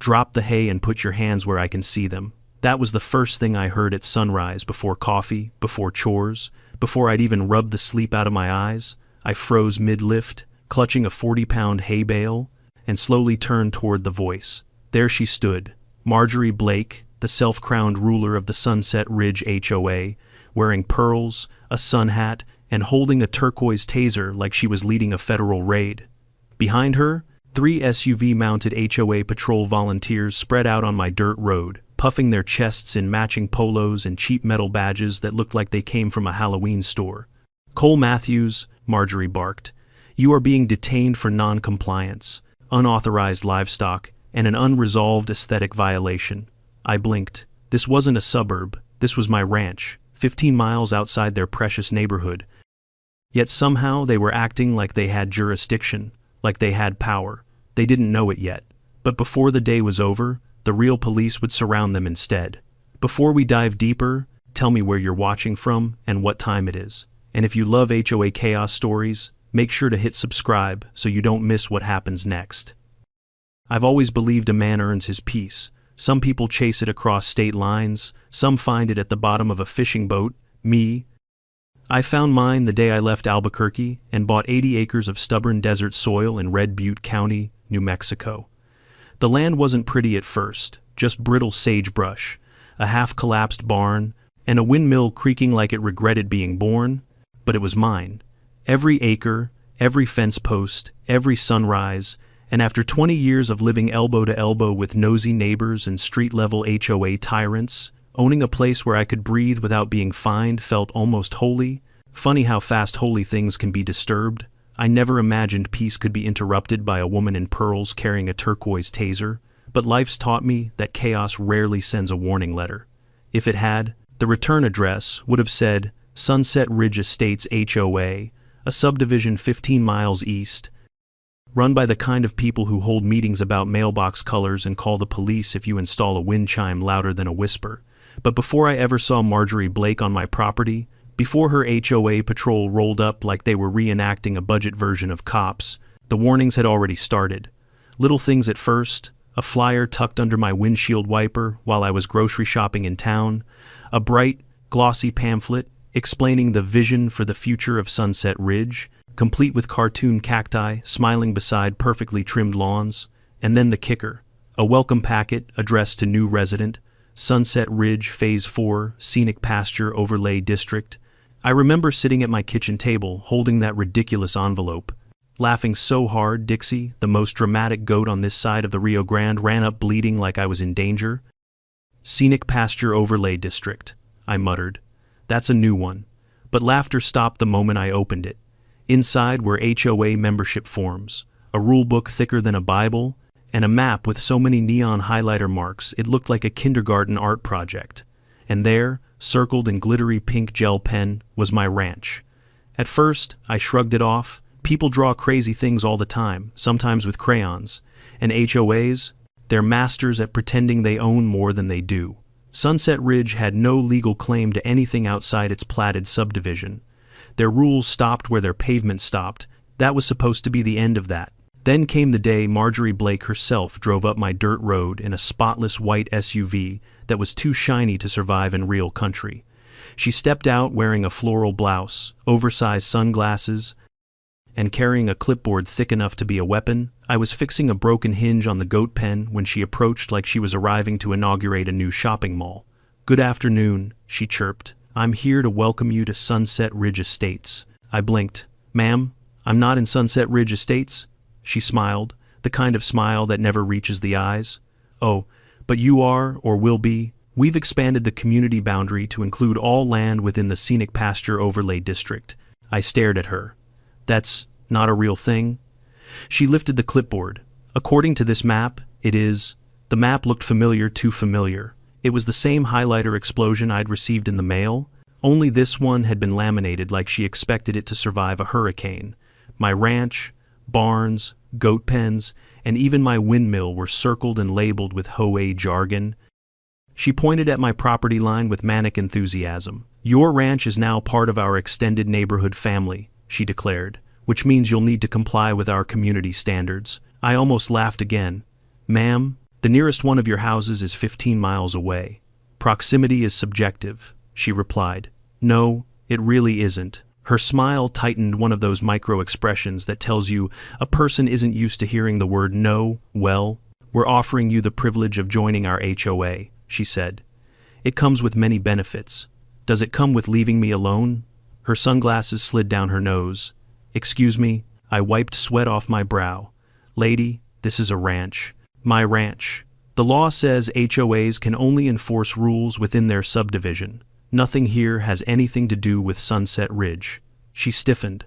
Drop the hay and put your hands where I can see them. That was the first thing I heard at sunrise, before coffee, before chores, before I'd even rubbed the sleep out of my eyes. I froze mid-lift, clutching a 40-pound hay bale, and slowly turned toward the voice. There she stood, Marjorie Blake, the self-crowned ruler of the Sunset Ridge HOA, wearing pearls, a sun hat, and holding a turquoise taser like she was leading a federal raid. Behind her, 3 SUV-mounted HOA patrol volunteers spread out on my dirt road, puffing their chests in matching polos and cheap metal badges that looked like they came from a Halloween store. "Cole Matthews," Marjorie barked, "you are being detained for non-compliance, unauthorized livestock, and an unresolved aesthetic violation." I blinked. This wasn't a suburb, this was my ranch, 15 miles outside their precious neighborhood. Yet somehow they were acting like they had jurisdiction, like they had power. They didn't know it yet. But before the day was over, the real police would surround them instead. Before we dive deeper, tell me where you're watching from and what time it is. And if you love HOA chaos stories, make sure to hit subscribe so you don't miss what happens next. I've always believed a man earns his peace. Some people chase it across state lines, some find it at the bottom of a fishing boat. Me, I found mine the day I left Albuquerque and bought 80 acres of stubborn desert soil in Red Butte County, New Mexico. The land wasn't pretty at first, just brittle sagebrush, a half-collapsed barn, and a windmill creaking like it regretted being born, but it was mine. Every acre, every fence post, every sunrise, and after 20 years of living elbow to elbow with nosy neighbors and street-level HOA tyrants, owning a place where I could breathe without being fined felt almost holy. Funny how fast holy things can be disturbed. I never imagined peace could be interrupted by a woman in pearls carrying a turquoise taser, but life's taught me that chaos rarely sends a warning letter. If it had, the return address would have said Sunset Ridge Estates HOA, a subdivision 15 miles east, run by the kind of people who hold meetings about mailbox colors and call the police if you install a wind chime louder than a whisper. But before I ever saw Marjorie Blake on my property, before her HOA patrol rolled up like they were reenacting a budget version of Cops, the warnings had already started. Little things at first, a flyer tucked under my windshield wiper while I was grocery shopping in town, a bright, glossy pamphlet explaining the vision for the future of Sunset Ridge, complete with cartoon cacti smiling beside perfectly trimmed lawns, and then the kicker, a welcome packet addressed to new resident, Sunset Ridge Phase 4 Scenic Pasture Overlay District. I remember sitting at my kitchen table holding that ridiculous envelope, laughing so hard Dixie, the most dramatic goat on this side of the Rio Grande, ran up bleeding like I was in danger. Scenic Pasture Overlay District, I muttered. That's a new one. But laughter stopped the moment I opened it. Inside were HOA membership forms, a rule book thicker than a Bible, and a map with so many neon highlighter marks it looked like a kindergarten art project. And there, circled in glittery pink gel pen, was my ranch. At first, I shrugged it off. People draw crazy things all the time, sometimes with crayons. And HOAs, they're masters at pretending they own more than they do. Sunset Ridge had no legal claim to anything outside its platted subdivision. Their rules stopped where their pavement stopped. That was supposed to be the end of that. Then came the day Marjorie Blake herself drove up my dirt road in a spotless white SUV that was too shiny to survive in real country. She stepped out wearing a floral blouse, oversized sunglasses, and carrying a clipboard thick enough to be a weapon. I was fixing a broken hinge on the goat pen when she approached like she was arriving to inaugurate a new shopping mall. "Good afternoon," she chirped. "I'm here to welcome you to Sunset Ridge Estates." I blinked. "Ma'am, I'm not in Sunset Ridge Estates." She smiled, the kind of smile that never reaches the eyes. "Oh, but you are, or will be. We've expanded the community boundary to include all land within the Scenic Pasture Overlay District." I stared at her. "That's not a real thing?" She lifted the clipboard. "According to this map, it is." The map looked familiar, too familiar. It was the same highlighter explosion I'd received in the mail, only this one had been laminated like she expected it to survive a hurricane. My ranch, barns, goat pens, and even my windmill were circled and labeled with HOA jargon. She pointed at my property line with manic enthusiasm. "Your ranch is now part of our extended neighborhood family," she declared, "which means you'll need to comply with our community standards." I almost laughed again. "Ma'am, The nearest one of your houses is 15 miles away. Proximity is subjective, she replied. No, it really isn't. Her smile tightened, one of those micro-expressions that tells you a person isn't used to hearing the word no. Well, we're offering you the privilege of joining our HOA, she said. It comes with many benefits. Does it come with leaving me alone? Her sunglasses slid down her nose. Excuse me, I wiped sweat off my brow. Lady, this is a ranch. My ranch. The law says HOAs can only enforce rules within their subdivision. Nothing here has anything to do with Sunset Ridge. She stiffened.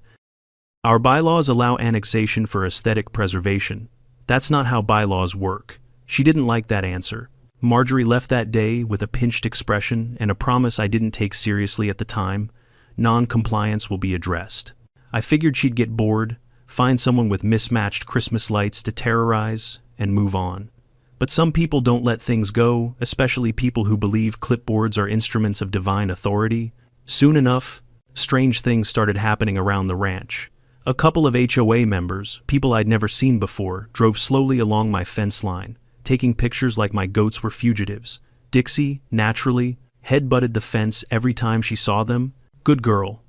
Our bylaws allow annexation for aesthetic preservation. That's not how bylaws work. She didn't like that answer. Marjorie left that day with a pinched expression and a promise I didn't take seriously at the time. Non-compliance will be addressed. I figured she'd get bored, find someone with mismatched Christmas lights to terrorize, and move on. But some people don't let things go, especially people who believe clipboards are instruments of divine authority. Soon enough, strange things started happening around the ranch. A couple of HOA members, people I'd never seen before, drove slowly along my fence line, taking pictures like my goats were fugitives. Dixie, naturally, head-butted the fence every time she saw them. Good girl.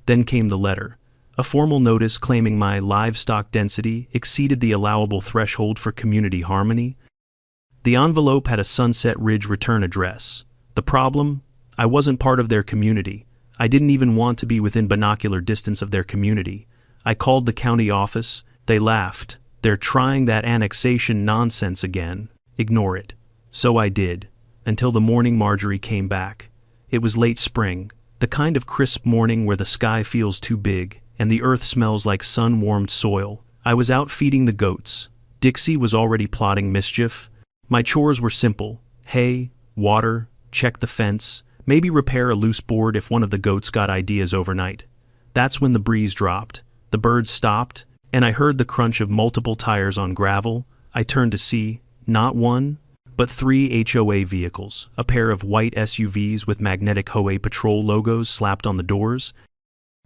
Then came the letter. A formal notice claiming my livestock density exceeded the allowable threshold for community harmony. The envelope had a Sunset Ridge return address. The problem? I wasn't part of their community. I didn't even want to be within binocular distance of their community. I called the county office. They laughed. They're trying that annexation nonsense again. Ignore it. So I did. Until the morning Marjorie came back. It was late spring, the kind of crisp morning where the sky feels too big and the earth smells like sun-warmed soil. I was out feeding the goats. Dixie was already plotting mischief. My chores were simple: hay, water, check the fence, maybe repair a loose board if one of the goats got ideas overnight. That's when the breeze dropped, the birds stopped, and I heard the crunch of multiple tires on gravel. I turned to see, not one, but 3 HOA vehicles, a pair of white SUVs with magnetic HOA patrol logos slapped on the doors,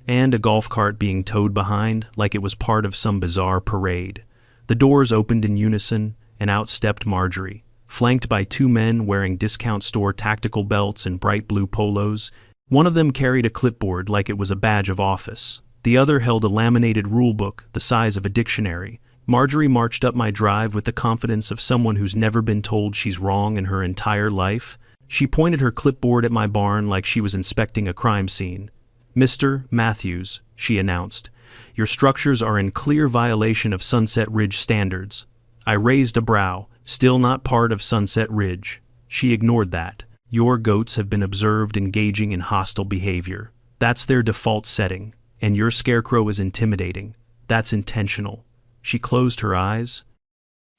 and a golf cart being towed behind like it was part of some bizarre parade. The doors opened in unison, and out stepped Marjorie, flanked by 2 men wearing discount store tactical belts and bright blue polos. One of them carried a clipboard like it was a badge of office. The other held a laminated rulebook the size of a dictionary. Marjorie marched up my drive with the confidence of someone who's never been told she's wrong in her entire life. She pointed her clipboard at my barn like she was inspecting a crime scene. Mr. Matthews, she announced, your structures are in clear violation of Sunset Ridge standards. I raised a brow. Still not part of Sunset Ridge. She ignored that. Your goats have been observed engaging in hostile behavior. That's their default setting. And your scarecrow is intimidating. That's intentional. She closed her eyes,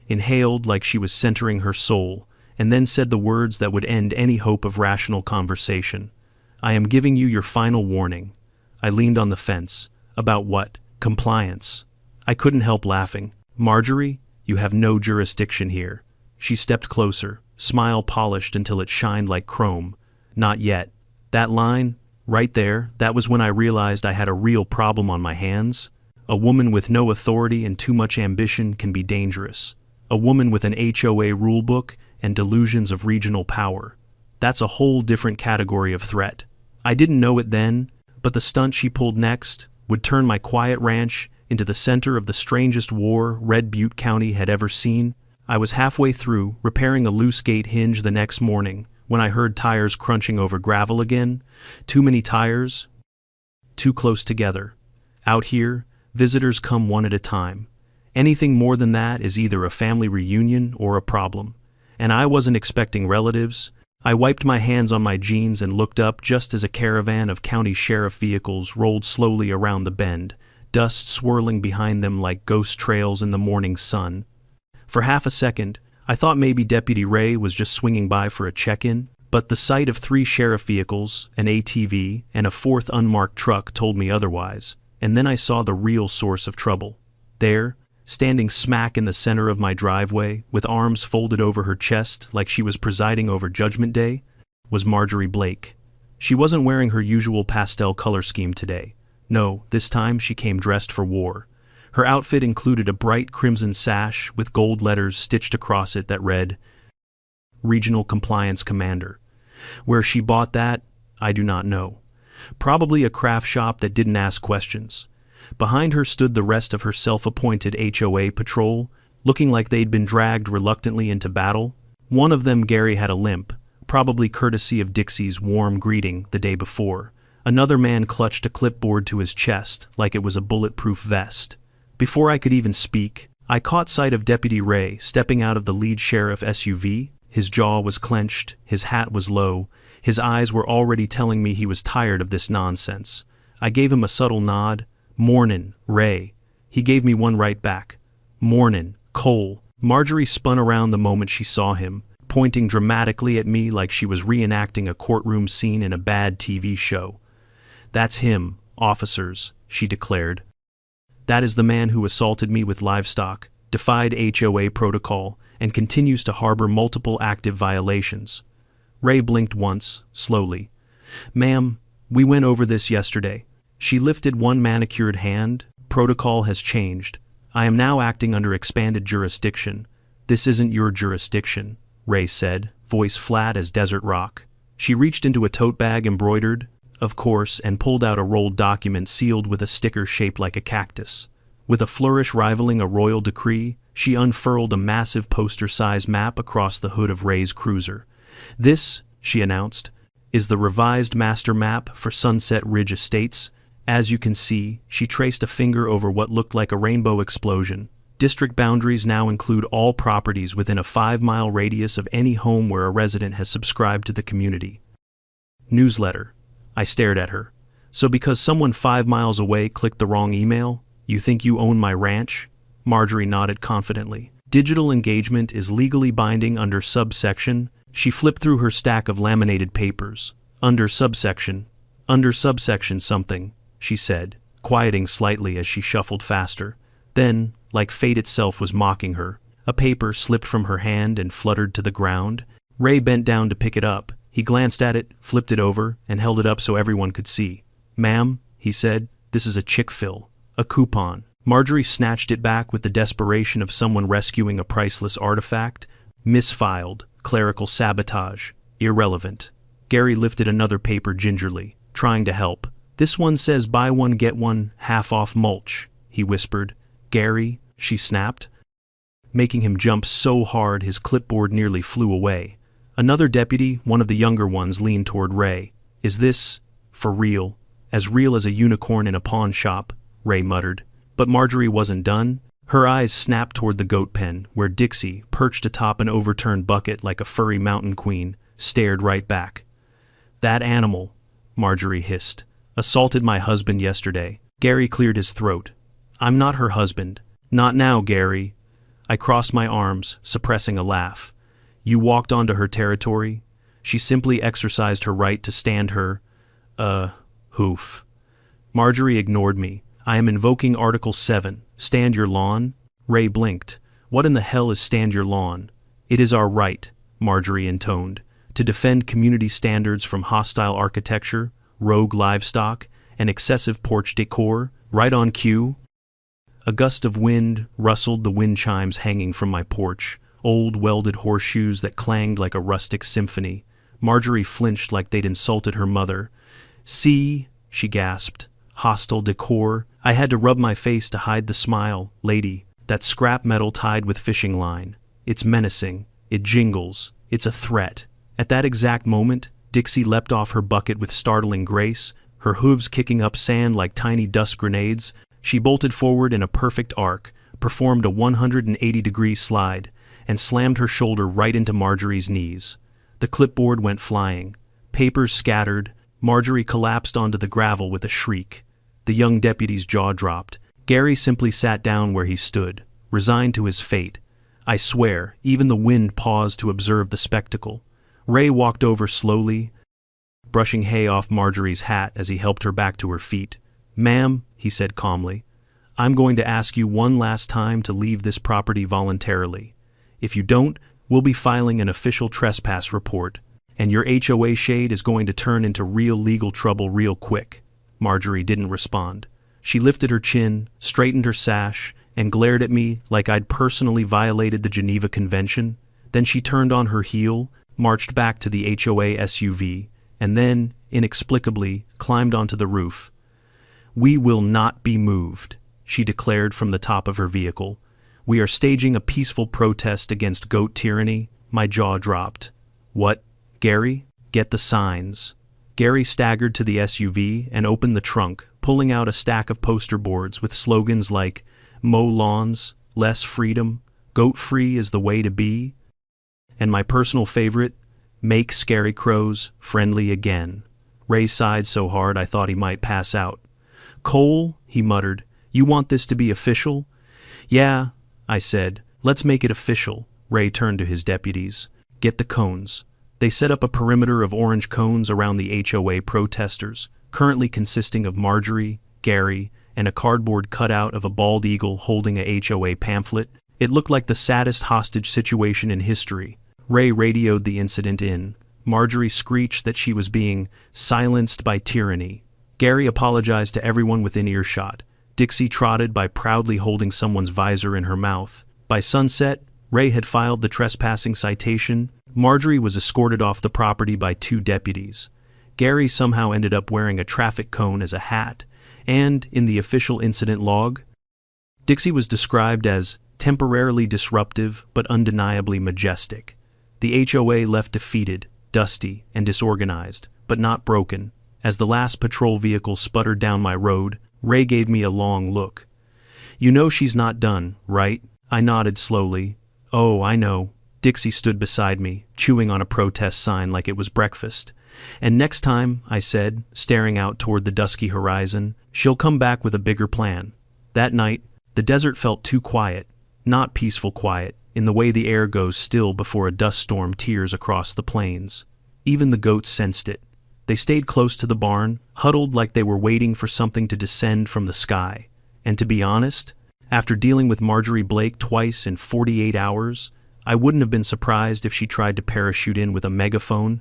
inhaled like she was centering her soul, and then said the words that would end any hope of rational conversation. I am giving you your final warning. I leaned on the fence. About what? Compliance. I couldn't help laughing. Marjorie, you have no jurisdiction here. She stepped closer, smile polished until it shined like chrome. Not yet. That line, right there, that was when I realized I had a real problem on my hands. A woman with no authority and too much ambition can be dangerous. A woman with an HOA rulebook and delusions of regional power. That's a whole different category of threat. I didn't know it then, but the stunt she pulled next would turn my quiet ranch into the center of the strangest war Red Butte County had ever seen. I was halfway through, repairing a loose gate hinge the next morning, when I heard tires crunching over gravel again. Too many tires, too close together. Out here, visitors come one at a time. Anything more than that is either a family reunion or a problem. And I wasn't expecting relatives. I wiped my hands on my jeans and looked up just as a caravan of county sheriff vehicles rolled slowly around the bend, dust swirling behind them like ghost trails in the morning sun. For half a second, I thought maybe Deputy Ray was just swinging by for a check-in, but the sight of 3 sheriff vehicles, an ATV, and a 4th unmarked truck told me otherwise, and then I saw the real source of trouble. There, standing smack in the center of my driveway, with arms folded over her chest like she was presiding over Judgment Day, was Marjorie Blake. She wasn't wearing her usual pastel color scheme today. No, this time she came dressed for war. Her outfit included a bright crimson sash with gold letters stitched across it that read, regional compliance commander. Where she bought that, I do not know. Probably a craft shop that didn't ask questions. Behind her stood the rest of her self-appointed HOA patrol, looking like they'd been dragged reluctantly into battle. One of them, Gary, had a limp, probably courtesy of Dixie's warm greeting the day before. Another man clutched a clipboard to his chest like it was a bulletproof vest. Before I could even speak, I caught sight of Deputy Ray stepping out of the lead sheriff SUV. His jaw was clenched, his hat was low, his eyes were already telling me he was tired of this nonsense. I gave him a subtle nod. "Mornin', Ray." He gave me one right back. "Mornin', Cole." Marjorie spun around the moment she saw him, pointing dramatically at me like she was reenacting a courtroom scene in a bad TV show. "That's him, officers," she declared. "That is the man who assaulted me with livestock, defied HOA protocol, and continues to harbor multiple active violations." Ray blinked once, slowly. "Ma'am, we went over this yesterday." She lifted one manicured hand. "Protocol has changed. I am now acting under expanded jurisdiction." "This isn't your jurisdiction," Ray said, voice flat as desert rock. She reached into a tote bag embroidered, of course, and pulled out a rolled document sealed with a sticker shaped like a cactus. With a flourish rivaling a royal decree, she unfurled a massive poster-sized map across the hood of Ray's cruiser. "This," she announced, "is the revised master map for Sunset Ridge Estates. As you can see," she traced a finger over what looked like a rainbow explosion. "District boundaries now include all properties within a 5-mile radius of any home where a resident has subscribed to the community newsletter." I stared at her. "So because someone 5 miles away clicked the wrong email, you think you own my ranch?" Marjorie nodded confidently. "Digital engagement is legally binding under subsection." She flipped through her stack of laminated papers. Under subsection something," she said, quieting slightly as she shuffled faster. Then, like fate itself was mocking her, a paper slipped from her hand and fluttered to the ground. Ray bent down to pick it up. He glanced at it, flipped it over, and held it up so everyone could see. "Ma'am," he said, "this is a chick fill. A coupon." Marjorie snatched it back with the desperation of someone rescuing a priceless artifact. "Misfiled. Clerical sabotage. Irrelevant." Gary lifted another paper gingerly, trying to help. "This one says buy one get one half off mulch," he whispered. "Gary," she snapped, making him jump so hard his clipboard nearly flew away. Another deputy, one of the younger ones, leaned toward Ray. "Is this for real? As real as a unicorn in a pawn shop," Ray muttered. But Marjorie wasn't done. Her eyes snapped toward the goat pen, where Dixie, perched atop an overturned bucket like a furry mountain queen, stared right back. "That animal," Marjorie hissed, "assaulted my husband yesterday." Gary cleared his throat. "I'm not her husband. Not now, Gary." I crossed my arms, suppressing a laugh. "You walked onto her territory. She simply exercised her right to stand her, hoof." Marjorie ignored me. "I am invoking Article 7. Stand your lawn." Ray blinked. "What in the hell is stand your lawn?" "It is our right," Marjorie intoned, "to defend community standards from hostile architecture, rogue livestock, and excessive porch decor, right on cue." A gust of wind rustled the wind chimes hanging from my porch, old welded horseshoes that clanged like a rustic symphony. Marjorie flinched like they'd insulted her mother. "See," she gasped, "hostile decor." I had to rub my face to hide the smile. "Lady, that scrap metal tied with fishing line. It's menacing. It jingles. It's a threat." At that exact moment, Dixie leapt off her bucket with startling grace, her hooves kicking up sand like tiny dust grenades. She bolted forward in a perfect arc, performed a 180-degree slide, and slammed her shoulder right into Marjorie's knees. The clipboard went flying. Papers scattered. Marjorie collapsed onto the gravel with a shriek. The young deputy's jaw dropped. Gary simply sat down where he stood, resigned to his fate. I swear, even the wind paused to observe the spectacle. Ray walked over slowly, brushing hay off Marjorie's hat as he helped her back to her feet. "Ma'am," he said calmly, "I'm going to ask you one last time to leave this property voluntarily. If you don't, we'll be filing an official trespass report, and your HOA shade is going to turn into real legal trouble real quick." Marjorie didn't respond. She lifted her chin, straightened her sash, and glared at me like I'd personally violated the Geneva Convention. Then she turned on her heel, marched back to the HOA SUV, and then, inexplicably, climbed onto the roof. "We will not be moved," she declared from the top of her vehicle. "We are staging a peaceful protest against goat tyranny." My jaw dropped. "What, Gary? Get the signs." Gary staggered to the SUV and opened the trunk, pulling out a stack of poster boards with slogans like, "Mow lawns, less freedom, goat-free is the way to be," and my personal favorite, "Make scary crows friendly again." Ray sighed so hard I thought he might pass out. "Cole," he muttered, "you want this to be official?" "Yeah," I said, "let's make it official." Ray turned to his deputies. "Get the cones." They set up a perimeter of orange cones around the HOA protesters, currently consisting of Marjorie, Gary, and a cardboard cutout of a bald eagle holding a HOA pamphlet. It looked like the saddest hostage situation in history. Ray radioed the incident in. Marjorie screeched that she was being silenced by tyranny. Gary apologized to everyone within earshot. Dixie trotted by proudly holding someone's visor in her mouth. By sunset, Ray had filed the trespassing citation. Marjorie was escorted off the property by 2 deputies. Gary somehow ended up wearing a traffic cone as a hat, and, in the official incident log, Dixie was described as temporarily disruptive but undeniably majestic. The HOA left defeated, dusty, and disorganized, but not broken. As the last patrol vehicle sputtered down my road, Ray gave me a long look. "You know she's not done, right?" I nodded slowly. "Oh, I know." Dixie stood beside me, chewing on a protest sign like it was breakfast. "And next time," I said, staring out toward the dusky horizon, "she'll come back with a bigger plan." That night, the desert felt too quiet, not peaceful quiet, in the way the air goes still before a dust storm tears across the plains. Even the goats sensed it. They stayed close to the barn, huddled like they were waiting for something to descend from the sky. And to be honest, after dealing with Marjorie Blake twice in 48 hours, I wouldn't have been surprised if she tried to parachute in with a megaphone.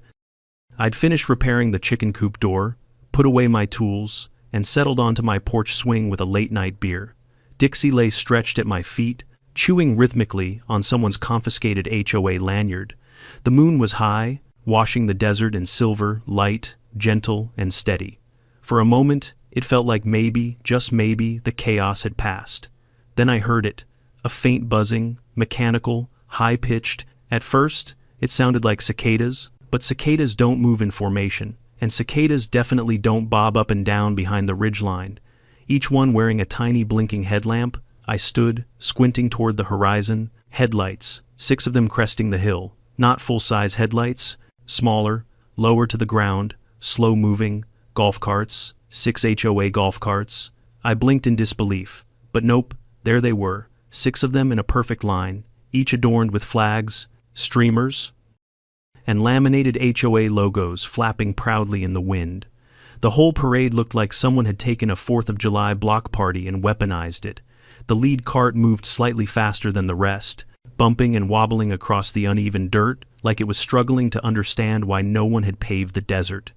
I'd finished repairing the chicken coop door, put away my tools, and settled onto my porch swing with a late-night beer. Dixie lay stretched at my feet, chewing rhythmically on someone's confiscated HOA lanyard. The moon was high, washing the desert in silver, light, gentle, and steady. For a moment, it felt like maybe, just maybe, the chaos had passed. Then I heard it, a faint buzzing, mechanical, high-pitched. At first, it sounded like cicadas, but cicadas don't move in formation, and cicadas definitely don't bob up and down behind the ridgeline. Each one wearing a tiny blinking headlamp. I stood, squinting toward the horizon. Headlights, 6 of them cresting the hill. Not full-size headlights, smaller, lower to the ground, slow-moving, golf carts, 6 HOA golf carts. I blinked in disbelief, but nope, there they were, 6 of them in a perfect line, each adorned with flags, streamers, and laminated HOA logos flapping proudly in the wind. The whole parade looked like someone had taken a 4th of July block party and weaponized it. The lead cart moved slightly faster than the rest, bumping and wobbling across the uneven dirt like it was struggling to understand why no one had paved the desert.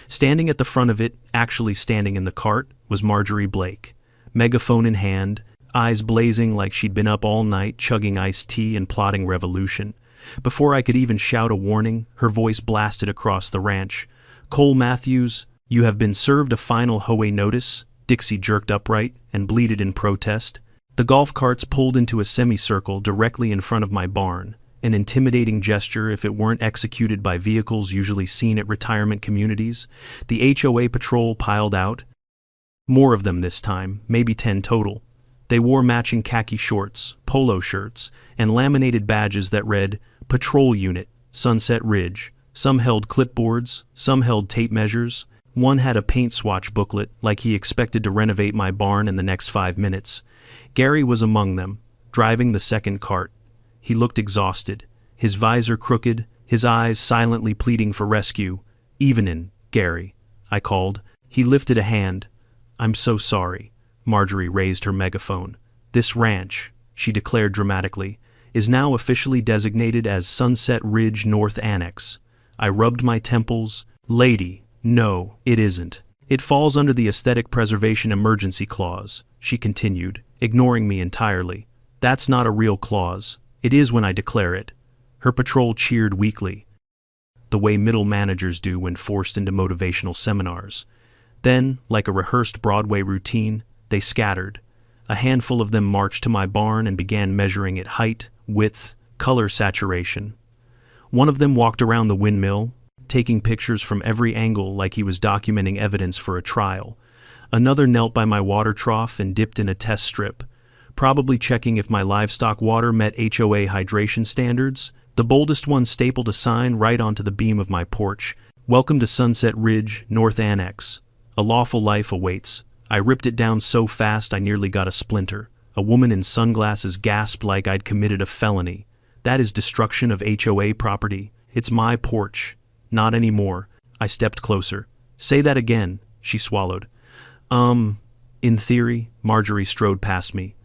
Standing at the front of it, actually standing in the cart, was Marjorie Blake, megaphone in hand, eyes blazing like she'd been up all night chugging iced tea and plotting revolution. Before I could even shout a warning, her voice blasted across the ranch. "Cole Matthews, you have been served a final HOA notice." Dixie jerked upright and bleated in protest. The golf carts pulled into a semicircle directly in front of my barn, an intimidating gesture if it weren't executed by vehicles usually seen at retirement communities. The HOA patrol piled out. More of them this time, maybe 10 total. They wore matching khaki shorts, polo shirts, and laminated badges that read, "Patrol Unit, Sunset Ridge." Some held clipboards, some held tape measures. One had a paint swatch booklet, like he expected to renovate my barn in the next 5 minutes. Gary was among them, driving the second cart. He looked exhausted, his visor crooked, his eyes silently pleading for rescue. "Evenin', Gary," I called. He lifted a hand. "I'm so sorry." Marjorie raised her megaphone. "This ranch," she declared dramatically, "is now officially designated as Sunset Ridge North Annex." I rubbed my temples. "Lady, no, it isn't. It falls under the Aesthetic Preservation Emergency Clause," she continued, ignoring me entirely. "That's not a real clause. It is when I declare it." Her patrol cheered weakly, the way middle managers do when forced into motivational seminars. Then, like a rehearsed Broadway routine, they scattered. A handful of them marched to my barn and began measuring it height, width, color saturation. One of them walked around the windmill, taking pictures from every angle like he was documenting evidence for a trial. Another knelt by my water trough and dipped in a test strip, probably checking if my livestock water met HOA hydration standards. The boldest one stapled a sign right onto the beam of my porch: "Welcome to Sunset Ridge, North Annex. A lawful life awaits." I ripped it down so fast I nearly got a splinter. A woman in sunglasses gasped like I'd committed a felony. "That is destruction of HOA property. It's my porch." "Not anymore." I stepped closer. "Say that again," she swallowed. In theory." Marjorie strode past me.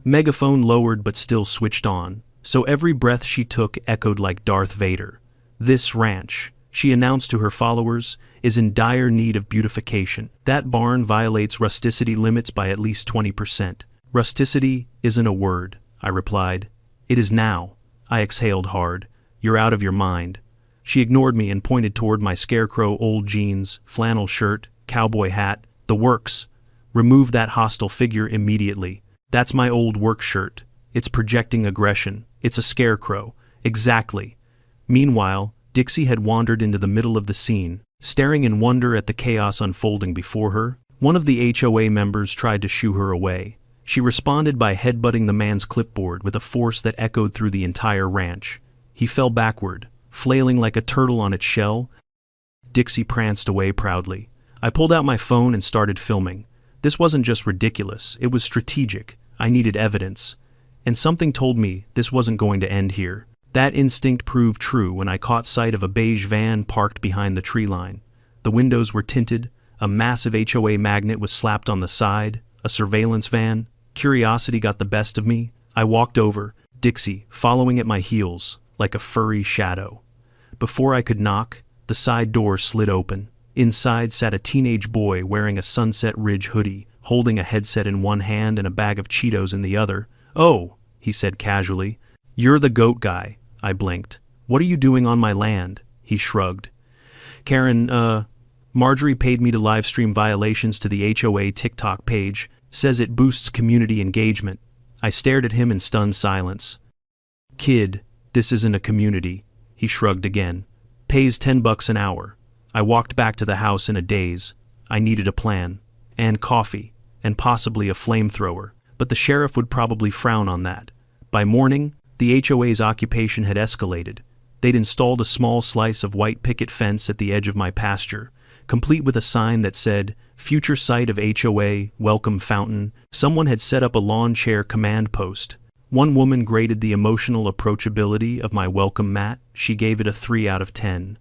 Megaphone lowered but still switched on, so every breath she took echoed like Darth Vader. "This ranch," she announced to her followers, "is in dire need of beautification. That barn violates rusticity limits by at least 20%. "Rusticity isn't a word," I replied. "It is now." I exhaled hard. "You're out of your mind." She ignored me and pointed toward my scarecrow old jeans, flannel shirt, cowboy hat, the works. "Remove that hostile figure immediately." "That's my old work shirt. It's projecting aggression. It's a scarecrow." "Exactly." Meanwhile, Dixie had wandered into the middle of the scene, staring in wonder at the chaos unfolding before her. One of the HOA members tried to shoo her away. She responded by headbutting the man's clipboard with a force that echoed through the entire ranch. He fell backward, flailing like a turtle on its shell. Dixie pranced away proudly. I pulled out my phone and started filming. This wasn't just ridiculous, it was strategic. I needed evidence. And something told me this wasn't going to end here. That instinct proved true when I caught sight of a beige van parked behind the tree line. The windows were tinted, a massive HOA magnet was slapped on the side, a surveillance van. Curiosity got the best of me. I walked over, Dixie following at my heels, like a furry shadow. Before I could knock, the side door slid open. Inside sat a teenage boy wearing a Sunset Ridge hoodie, holding a headset in one hand and a bag of Cheetos in the other. "Oh," he said casually. "You're the goat guy." I blinked. "What are you doing on my land?" He shrugged. "Karen, Marjorie paid me to livestream violations to the HOA TikTok page. Says it boosts community engagement." I stared at him in stunned silence. "Kid, this isn't a community." He shrugged again. "Pays $10 an hour." I walked back to the house in a daze. I needed a plan. And coffee. And possibly a flamethrower. But the sheriff would probably frown on that. By morning, the HOA's occupation had escalated. They'd installed a small slice of white picket fence at the edge of my pasture, complete with a sign that said, "Future site of HOA, welcome fountain." Someone had set up a lawn chair command post. One woman graded the emotional approachability of my welcome mat. She gave it a 3 out of 10.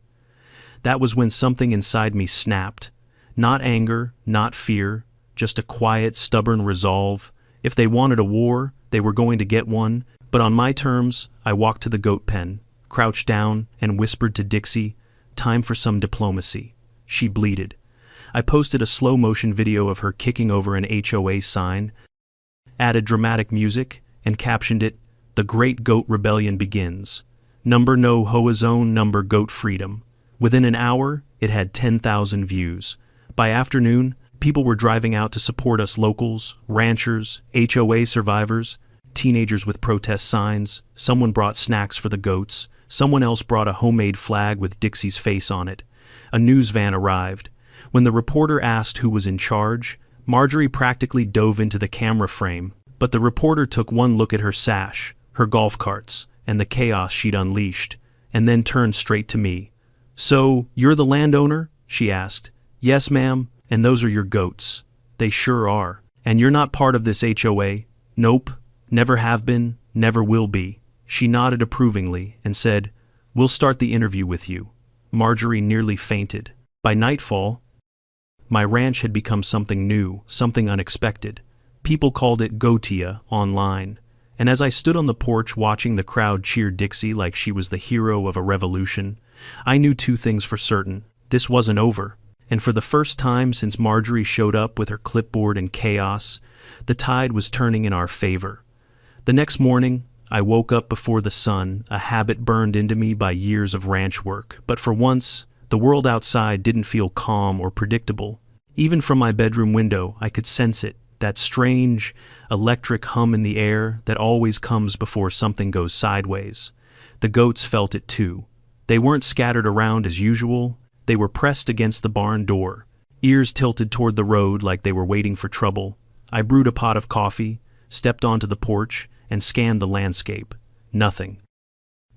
That was when something inside me snapped. Not anger, not fear, just a quiet, stubborn resolve. If they wanted a war, they were going to get one. But on my terms, I walked to the goat pen, crouched down, and whispered to Dixie, "Time for some diplomacy." She bleated. I posted a slow-motion video of her kicking over an HOA sign, added dramatic music, and captioned it, "The Great Goat Rebellion Begins. Number no HOA zone, number goat freedom." Within an hour, it had 10,000 views. By afternoon, people were driving out to support us locals, ranchers, HOA survivors, teenagers with protest signs. Someone brought snacks for the goats. Someone else brought a homemade flag with Dixie's face on it. A news van arrived. When the reporter asked who was in charge, Marjorie practically dove into the camera frame, but the reporter took one look at her sash, her golf carts, and the chaos she'd unleashed, and then turned straight to me. "So, you're the landowner?" she asked. "Yes, ma'am, and those are your goats." "They sure are." "And you're not part of this HOA?" "Nope, never have been, never will be." She nodded approvingly and said, "We'll start the interview with you." Marjorie nearly fainted. By nightfall, my ranch had become something new, something unexpected. People called it Goatia online. And as I stood on the porch watching the crowd cheer Dixie like she was the hero of a revolution, I knew two things for certain. This wasn't over. And for the first time since Marjorie showed up with her clipboard and chaos, the tide was turning in our favor. The next morning, I woke up before the sun, a habit burned into me by years of ranch work, but for once, the world outside didn't feel calm or predictable. Even from my bedroom window, I could sense it, that strange, electric hum in the air that always comes before something goes sideways. The goats felt it too. They weren't scattered around as usual, they were pressed against the barn door, ears tilted toward the road like they were waiting for trouble. I brewed a pot of coffee, stepped onto the porch, and scanned the landscape. Nothing.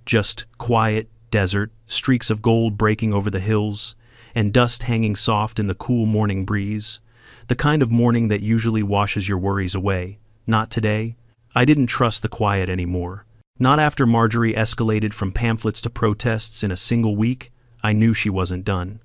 Just quiet desert, streaks of gold breaking over the hills, and dust hanging soft in the cool morning breeze. The kind of morning that usually washes your worries away. Not today. I didn't trust the quiet anymore. Not after Marjorie escalated from pamphlets to protests in a single week. I knew she wasn't done.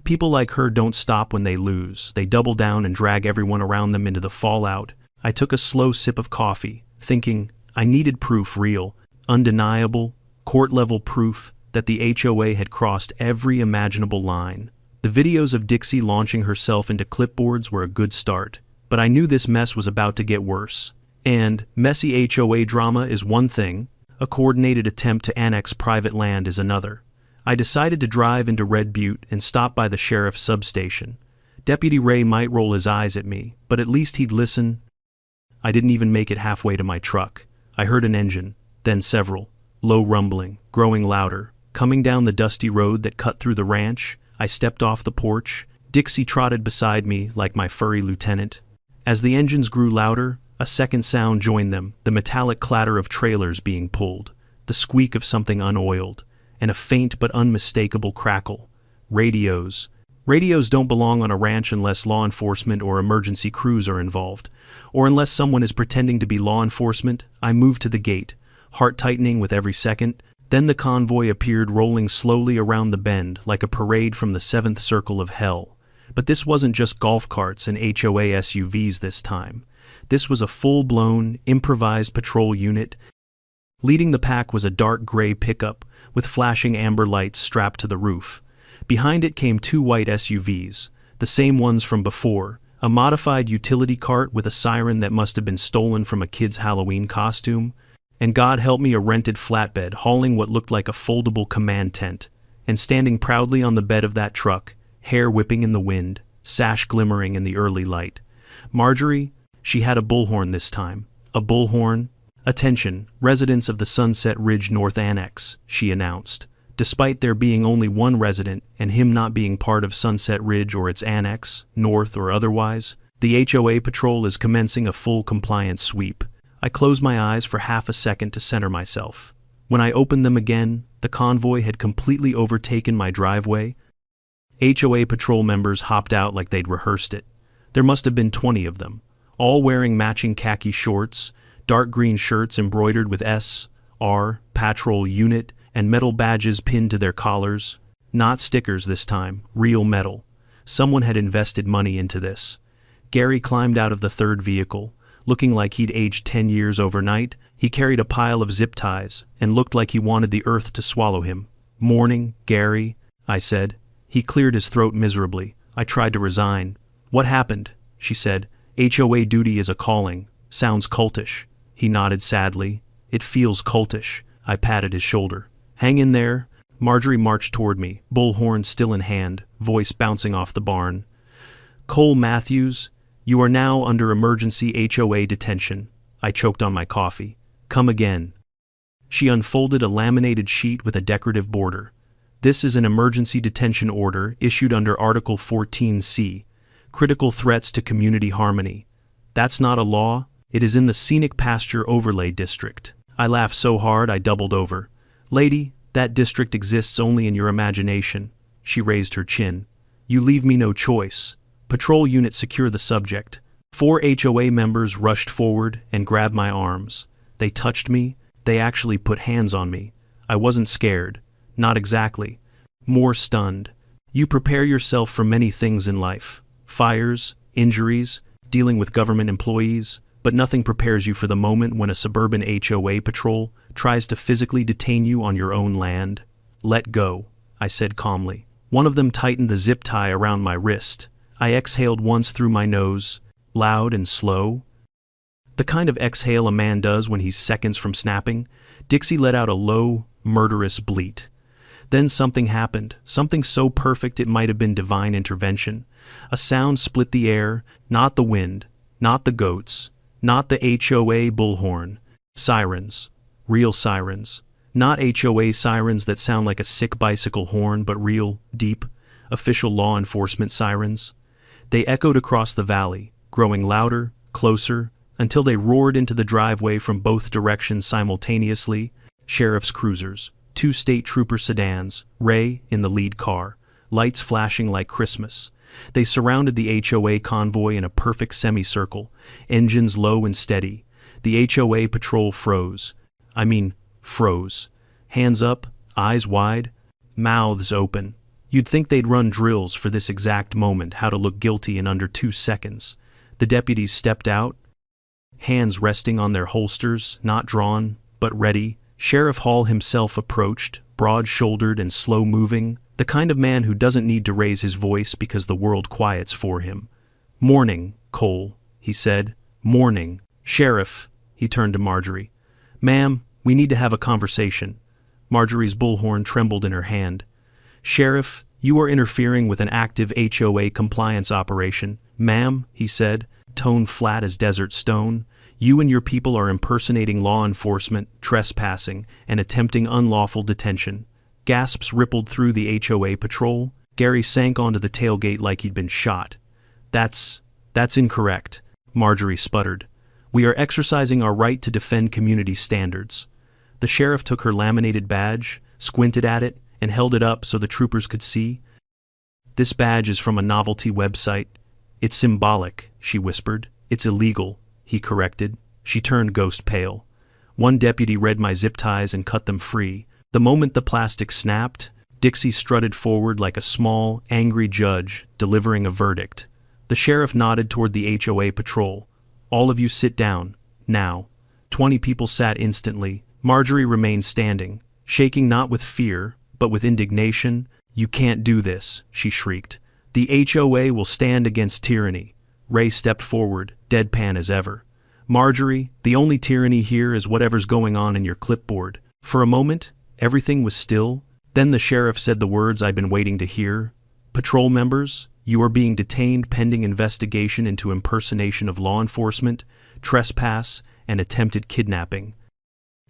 People like her don't stop when they lose. They double down and drag everyone around them into the fallout. I took a slow sip of coffee, thinking I needed proof, real, undeniable, court-level proof that the HOA had crossed every imaginable line. The videos of Dixie launching herself into clipboards were a good start, but I knew this mess was about to get worse. And messy HOA drama is one thing, a coordinated attempt to annex private land is another. I decided to drive into Red Butte and stop by the sheriff's substation. Deputy Ray might roll his eyes at me, but at least he'd listen. I didn't even make it halfway to my truck. I heard an engine, then several, low rumbling, growing louder. Coming down the dusty road that cut through the ranch, I stepped off the porch. Dixie trotted beside me like my furry lieutenant. As the engines grew louder, a second sound joined them, the metallic clatter of trailers being pulled, the squeak of something unoiled, and a faint but unmistakable crackle. Radios. Radios don't belong on a ranch unless law enforcement or emergency crews are involved, or unless someone is pretending to be law enforcement. I moved to the gate, heart tightening with every second. Then the convoy appeared rolling slowly around the bend like a parade from the seventh circle of hell. But this wasn't just golf carts and HOA SUVs this time. This was a full-blown, improvised patrol unit. Leading the pack was a dark gray pickup with flashing amber lights strapped to the roof. Behind it came two white SUVs, the same ones from before, a modified utility cart with a siren that must have been stolen from a kid's Halloween costume, and God help me, a rented flatbed hauling what looked like a foldable command tent. And standing proudly on the bed of that truck, hair whipping in the wind, sash glimmering in the early light. Marjorie, she had a bullhorn this time. A bullhorn. "Attention, residents of the Sunset Ridge North Annex," she announced. Despite there being only one resident and him not being part of Sunset Ridge or its annex, north or otherwise, the HOA patrol is commencing a full compliance sweep. I closed my eyes for half a second to center myself. When I opened them again, the convoy had completely overtaken my driveway. HOA patrol members hopped out like they'd rehearsed it. There must have been 20 of them, all wearing matching khaki shorts, dark green shirts embroidered with S.R. Patrol Unit, and metal badges pinned to their collars. Not stickers this time, real metal. Someone had invested money into this. Gary climbed out of the third vehicle, looking like he'd aged 10 years overnight. He carried a pile of zip ties and looked like he wanted the earth to swallow him. "Morning, Gary," I said. He cleared his throat miserably. I tried to resign. "What happened?" she said. "HOA duty is a calling. Sounds cultish." He nodded sadly. "It feels cultish." I patted his shoulder. "Hang in there." Marjorie marched toward me, bullhorn still in hand, voice bouncing off the barn. "Cole Matthews, you are now under emergency HOA detention." I choked on my coffee. "Come again." She unfolded a laminated sheet with a decorative border. "This is an emergency detention order issued under Article 14C, critical threats to community harmony. That's not a law. It is in the Scenic Pasture Overlay District." I laughed so hard I doubled over. "Lady, that district exists only in your imagination." She raised her chin. "You leave me no choice. Patrol unit, secure the subject." 4 HOA members rushed forward and grabbed my arms. They touched me. They actually put hands on me. I wasn't scared. Not exactly. More stunned. You prepare yourself for many things in life. Fires, injuries, dealing with government employees, but nothing prepares you for the moment when a suburban HOA patrol tries to physically detain you on your own land. "Let go," I said calmly. One of them tightened the zip tie around my wrist. I exhaled once through my nose, loud and slow. The kind of exhale a man does when he's seconds from snapping. Dixie let out a low, murderous bleat. Then something happened, something so perfect it might have been divine intervention. A sound split the air, not the wind, not the goats, not the HOA bullhorn. Sirens. Real sirens. Not HOA sirens that sound like a sick bicycle horn, but real, deep, official law enforcement sirens. They echoed across the valley, growing louder, closer, until they roared into the driveway from both directions simultaneously. Sheriff's cruisers, 2 state trooper sedans, Ray in the lead car, lights flashing like Christmas. They surrounded the HOA convoy in a perfect semicircle, engines low and steady. The HOA patrol froze. Froze. Hands up, eyes wide, mouths open. You'd think they'd run drills for this exact moment, how to look guilty in under 2 seconds. The deputies stepped out, hands resting on their holsters, not drawn, but ready. Sheriff Hall himself approached, broad-shouldered and slow-moving, the kind of man who doesn't need to raise his voice because the world quiets for him. "Morning, Cole," he said. "Morning." "Sheriff," he turned to Marjorie. "Ma'am, we need to have a conversation." Marjorie's bullhorn trembled in her hand. "Sheriff, you are interfering with an active HOA compliance operation." "Ma'am," he said, tone flat as desert stone, "you and your people are impersonating law enforcement, trespassing, and attempting unlawful detention." Gasps rippled through the HOA patrol. Gary sank onto the tailgate like he'd been shot. That's incorrect," Marjorie sputtered. "We are exercising our right to defend community standards." The sheriff took her laminated badge, squinted at it, and held it up so the troopers could see. "This badge is from a novelty website. It's symbolic," she whispered. "It's illegal," he corrected. She turned ghost pale. "One deputy read my zip ties and cut them free." The moment the plastic snapped, Dixie strutted forward like a small, angry judge delivering a verdict. The sheriff nodded toward the HOA patrol. "All of you sit down, now." 20 people sat instantly. Marjorie remained standing, shaking not with fear, but with indignation. "You can't do this," she shrieked. "The HOA will stand against tyranny." Ray stepped forward, deadpan as ever. "Marjorie, the only tyranny here is whatever's going on in your clipboard." For a moment, everything was still. Then the sheriff said the words I'd been waiting to hear. "Patrol members, you are being detained pending investigation into impersonation of law enforcement, trespass, and attempted kidnapping."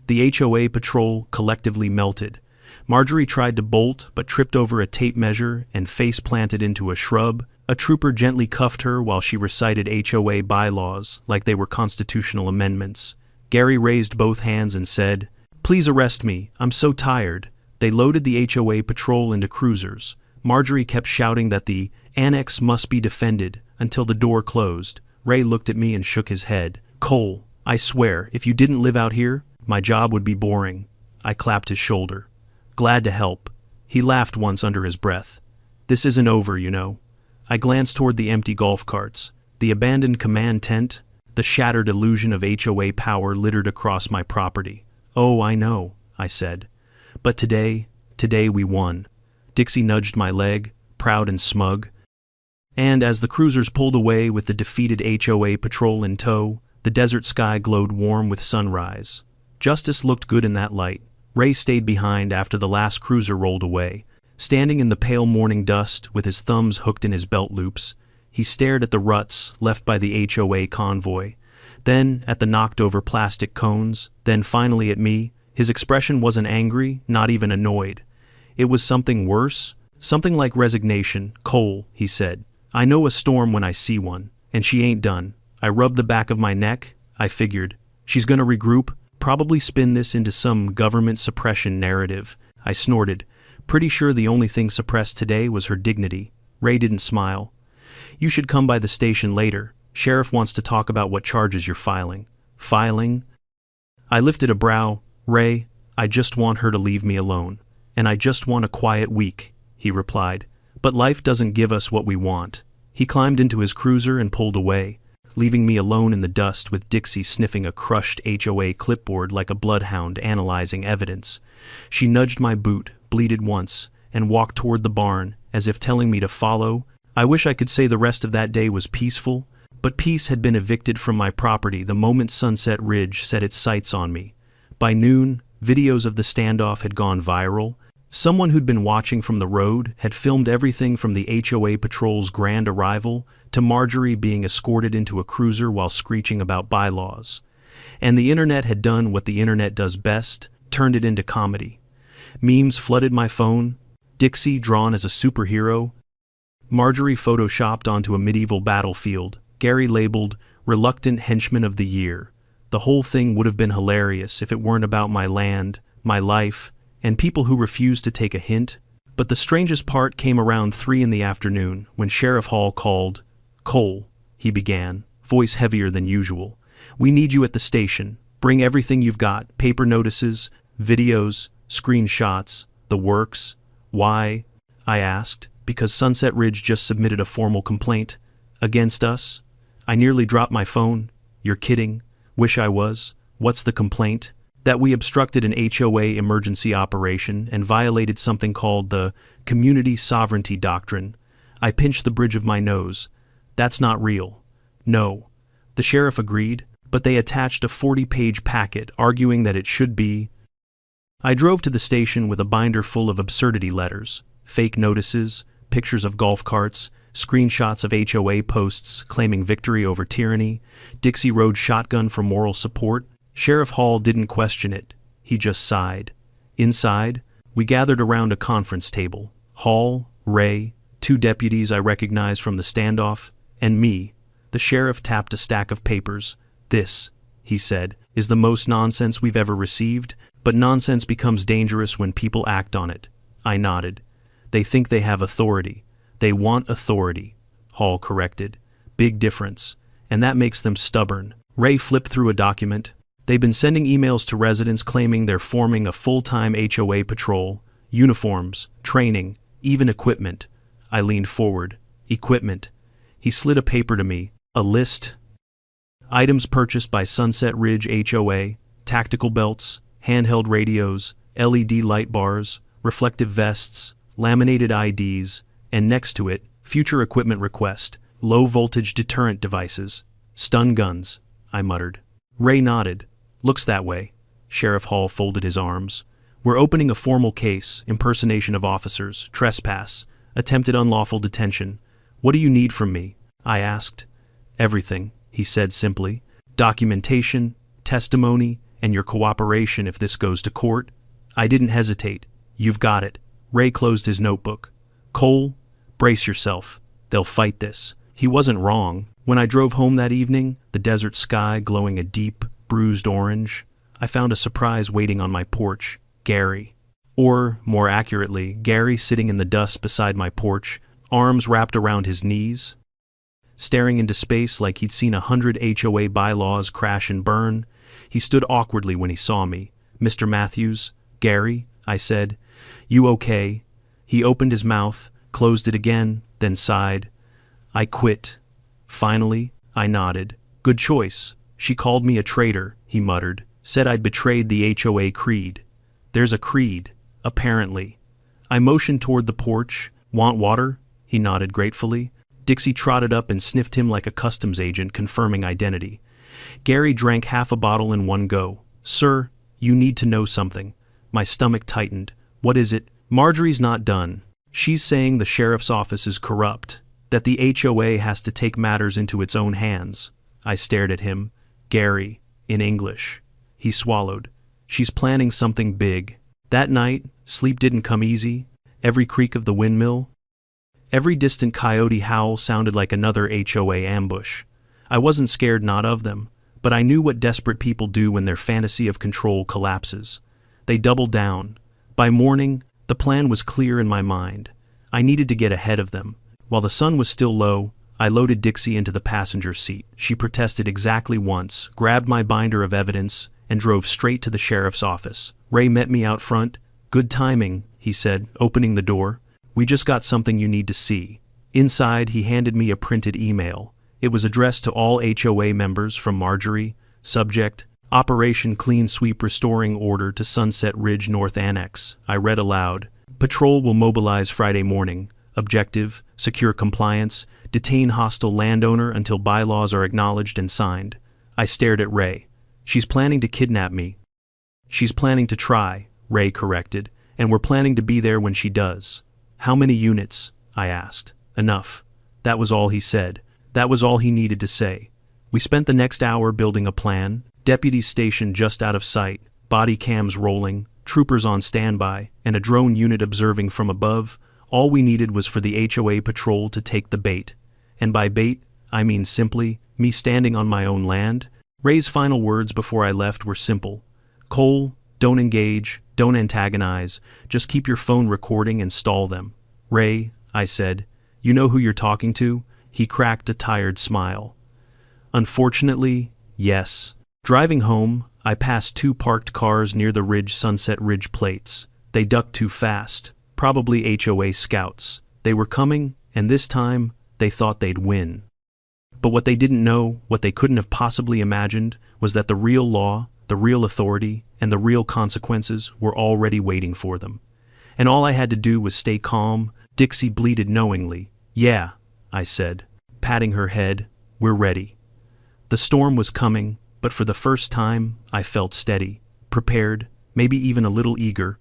The HOA patrol collectively melted. Marjorie tried to bolt, but tripped over a tape measure and face-planted into a shrub. A trooper gently cuffed her while she recited HOA bylaws like they were constitutional amendments. Gary raised both hands and said, "Please arrest me, I'm so tired." They loaded the HOA patrol into cruisers. Marjorie kept shouting that the annex must be defended until the door closed. Ray looked at me and shook his head. "Cole, I swear, if you didn't live out here, my job would be boring." I clapped his shoulder. "Glad to help." He laughed once under his breath. "This isn't over, you know." I glanced toward the empty golf carts, the abandoned command tent, the shattered illusion of HOA power littered across my property. "Oh, I know," I said. "But today we won." Dixie nudged my leg, proud and smug. And as the cruisers pulled away with the defeated HOA patrol in tow, the desert sky glowed warm with sunrise. Justice looked good in that light. Ray stayed behind after the last cruiser rolled away. Standing in the pale morning dust with his thumbs hooked in his belt loops, he stared at the ruts left by the HOA convoy, then at the knocked-over plastic cones, then finally at me. His expression wasn't angry, not even annoyed. It was something worse, something like resignation. "Cole," he said, "I know a storm when I see one, and she ain't done." I rubbed the back of my neck. I figured, she's gonna regroup, probably spin this into some government suppression narrative. I snorted, pretty sure the only thing suppressed today was her dignity. Ray didn't smile. "You should come by the station later. Sheriff wants to talk about what charges you're filing." "Filing?" I lifted a brow. "Ray, I just want her to leave me alone. And I just want a quiet week," he replied. "But life doesn't give us what we want." He climbed into his cruiser and pulled away, leaving me alone in the dust with Dixie sniffing a crushed HOA clipboard like a bloodhound analyzing evidence. She nudged my boot, bleated once, and walked toward the barn, as if telling me to follow. I wish I could say the rest of that day was peaceful, But peace had been evicted from my property the moment Sunset Ridge set its sights on me. By noon, videos of the standoff had gone viral. Someone who'd been watching from the road had filmed everything from the HOA patrol's grand arrival to Marjorie being escorted into a cruiser while screeching about bylaws. And the internet had done what the internet does best, turned it into comedy. Memes flooded my phone, Dixie drawn as a superhero, Marjorie photoshopped onto a medieval battlefield, Gary labeled reluctant henchman of the year. The whole thing would have been hilarious if it weren't about my land, my life, and people who refused to take a hint. But the strangest part came around 3 in the afternoon when Sheriff Hall called. "Cole," he began, voice heavier than usual. "We need you at the station. Bring everything you've got, paper notices, videos, screenshots, the works." "Why?" I asked. "Because Sunset Ridge just submitted a formal complaint. Against us?" I nearly dropped my phone. "You're kidding. Wish I was. What's the complaint?" "That we obstructed an HOA emergency operation and violated something called the Community Sovereignty Doctrine." I pinched the bridge of my nose. "That's not real." "No." The sheriff agreed, but they attached a 40-page packet arguing that it should be. I drove to the station with a binder full of absurdity letters, fake notices, pictures of golf carts, screenshots of HOA posts claiming victory over tyranny, Dixie rode shotgun for moral support. Sheriff Hall didn't question it. He just sighed. Inside, we gathered around a conference table. Hall, Ray, 2 deputies I recognized from the standoff, and me. The sheriff tapped a stack of papers. "This," he said, "is the most nonsense we've ever received, but nonsense becomes dangerous when people act on it." I nodded. "They think they have authority. They want authority," Hall corrected. "Big difference. And that makes them stubborn." Ray flipped through a document. "They've been sending emails to residents claiming they're forming a full-time HOA patrol, uniforms, training, even equipment." I leaned forward. "Equipment." He slid a paper to me. "A list. Items purchased by Sunset Ridge HOA, tactical belts, handheld radios, LED light bars, reflective vests, laminated IDs, and next to it, future equipment request, low-voltage deterrent devices, stun guns," I muttered. Ray nodded. "Looks that way." Sheriff Hall folded his arms. "We're opening a formal case, impersonation of officers, trespass, attempted unlawful detention. What do you need from me?" I asked. "Everything," he said simply. "Documentation, testimony, and your cooperation if this goes to court." I didn't hesitate. "You've got it." Ray closed his notebook. "Cole, brace yourself. They'll fight this." He wasn't wrong. When I drove home that evening, the desert sky glowing a deep, bruised orange, I found a surprise waiting on my porch. Gary. Or, more accurately, Gary sitting in the dust beside my porch, arms wrapped around his knees, staring into space like he'd seen 100 HOA bylaws crash and burn. He stood awkwardly when he saw me. "Mr. Matthews?" "Gary," I said. "You okay?" He opened his mouth, closed it again, then sighed. "I quit." "Finally?" I nodded. "Good choice. She called me a traitor," he muttered. "Said I'd betrayed the HOA creed." "There's a creed, apparently." I motioned toward the porch. "Want water?" He nodded gratefully. Dixie trotted up and sniffed him like a customs agent confirming identity. Gary drank half a bottle in one go. "Sir, you need to know something." My stomach tightened. "What is it?" "Marjorie's not done. She's saying the sheriff's office is corrupt, that the HOA has to take matters into its own hands." I stared at him. "Gary," in English. He swallowed. "She's planning something big." That night, sleep didn't come easy. Every creak of the windmill, every distant coyote howl sounded like another HOA ambush. I wasn't scared not of them, but I knew what desperate people do when their fantasy of control collapses. They doubled down. By morning, the plan was clear in my mind. I needed to get ahead of them. While the sun was still low, I loaded Dixie into the passenger seat. She protested exactly once, grabbed my binder of evidence, and drove straight to the sheriff's office. Ray met me out front. "Good timing," he said, opening the door. "We just got something you need to see." Inside, he handed me a printed email. It was addressed to all HOA members from Marjorie. Subject, Operation Clean Sweep Restoring Order to Sunset Ridge North Annex. I read aloud. "Patrol will mobilize Friday morning. objective, secure compliance, detain hostile landowner until bylaws are acknowledged and signed. I stared at Ray. She's planning to kidnap me. She's planning to try, Ray corrected, and we're planning to be there when she does. How many units? I asked. Enough. That was all he said. That was all he needed to say. We spent the next hour building a plan, deputies stationed just out of sight, body cams rolling, troopers on standby, and a drone unit observing from above. All we needed was for the HOA patrol to take the bait. And by bait, I mean simply me standing on my own land. Ray's final words before I left were simple. Cole, don't engage, don't antagonize, just keep your phone recording and stall them. Ray, I said, you know who you're talking to? He cracked a tired smile. Unfortunately, yes. Driving home, I passed 2 parked cars near the Sunset Ridge plates. They ducked too fast, probably HOA scouts. They were coming, and this time, they thought they'd win. But what they didn't know, what they couldn't have possibly imagined, was that the real law, the real authority, and the real consequences were already waiting for them. And all I had to do was stay calm. Dixie bleated knowingly. Yeah, I said, patting her head, we're ready. The storm was coming, but for the first time, I felt steady, prepared, maybe even a little eager.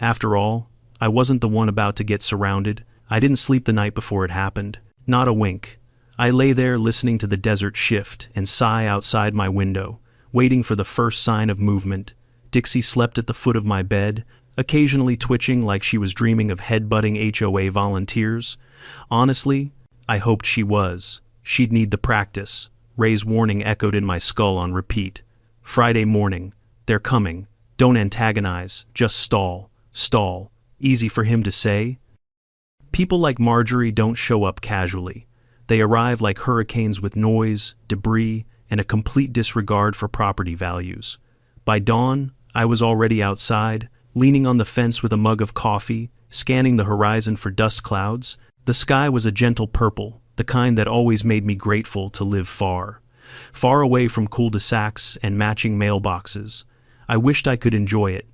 After all, I wasn't the one about to get surrounded. I didn't sleep the night before it happened. Not a wink. I lay there listening to the desert shift and sigh outside my window, waiting for the first sign of movement. Dixie slept at the foot of my bed, occasionally twitching like she was dreaming of headbutting HOA volunteers. Honestly, I hoped she was. She'd need the practice. Ray's warning echoed in my skull on repeat. Friday morning. They're coming. Don't antagonize. Just stall. Stall. Easy for him to say. People like Marjorie don't show up casually. They arrive like hurricanes with noise, debris, and a complete disregard for property values. By dawn, I was already outside, leaning on the fence with a mug of coffee, scanning the horizon for dust clouds. The sky was a gentle purple, the kind that always made me grateful to live far. Far away from cul-de-sacs and matching mailboxes. I wished I could enjoy it.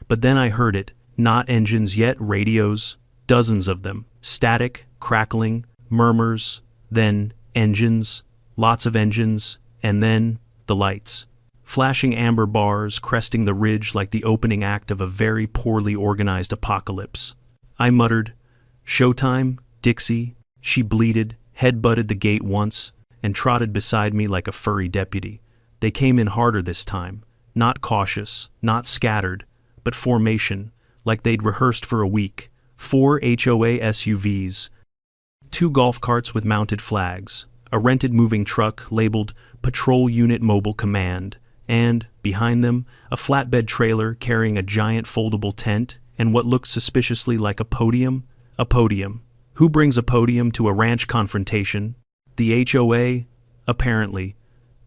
But then I heard it. Not engines yet, radios. Dozens of them. Static, crackling, murmurs. Then, engines. Lots of engines. And then, the lights. Flashing amber bars cresting the ridge like the opening act of a very poorly organized apocalypse. I muttered, "Showtime, Dixie." She bleated, head-butted the gate once, and trotted beside me like a furry deputy. They came in harder this time. Not cautious, not scattered, but formation, like they'd rehearsed for a week. 4 HOA SUVs, 2 golf carts with mounted flags, a rented moving truck labeled Patrol Unit Mobile Command, and, behind them, a flatbed trailer carrying a giant foldable tent and what looked suspiciously like a podium. A podium. Who brings a podium to a ranch confrontation? The HOA? Apparently.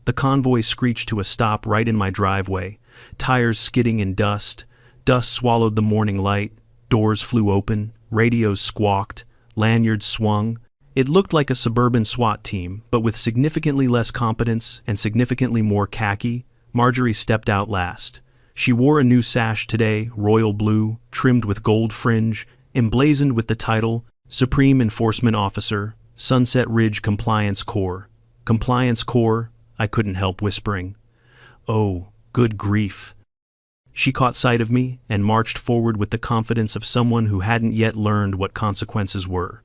The convoy screeched to a stop right in my driveway, tires skidding in dust. Dust swallowed the morning light, doors flew open, radios squawked, lanyards swung. It looked like a suburban SWAT team, but with significantly less competence and significantly more khaki. Marjorie stepped out last. She wore a new sash today, royal blue, trimmed with gold fringe, emblazoned with the title, Supreme Enforcement Officer, Sunset Ridge Compliance Corps. Compliance Corps, I couldn't help whispering. Oh, good grief. She caught sight of me and marched forward with the confidence of someone who hadn't yet learned what consequences were.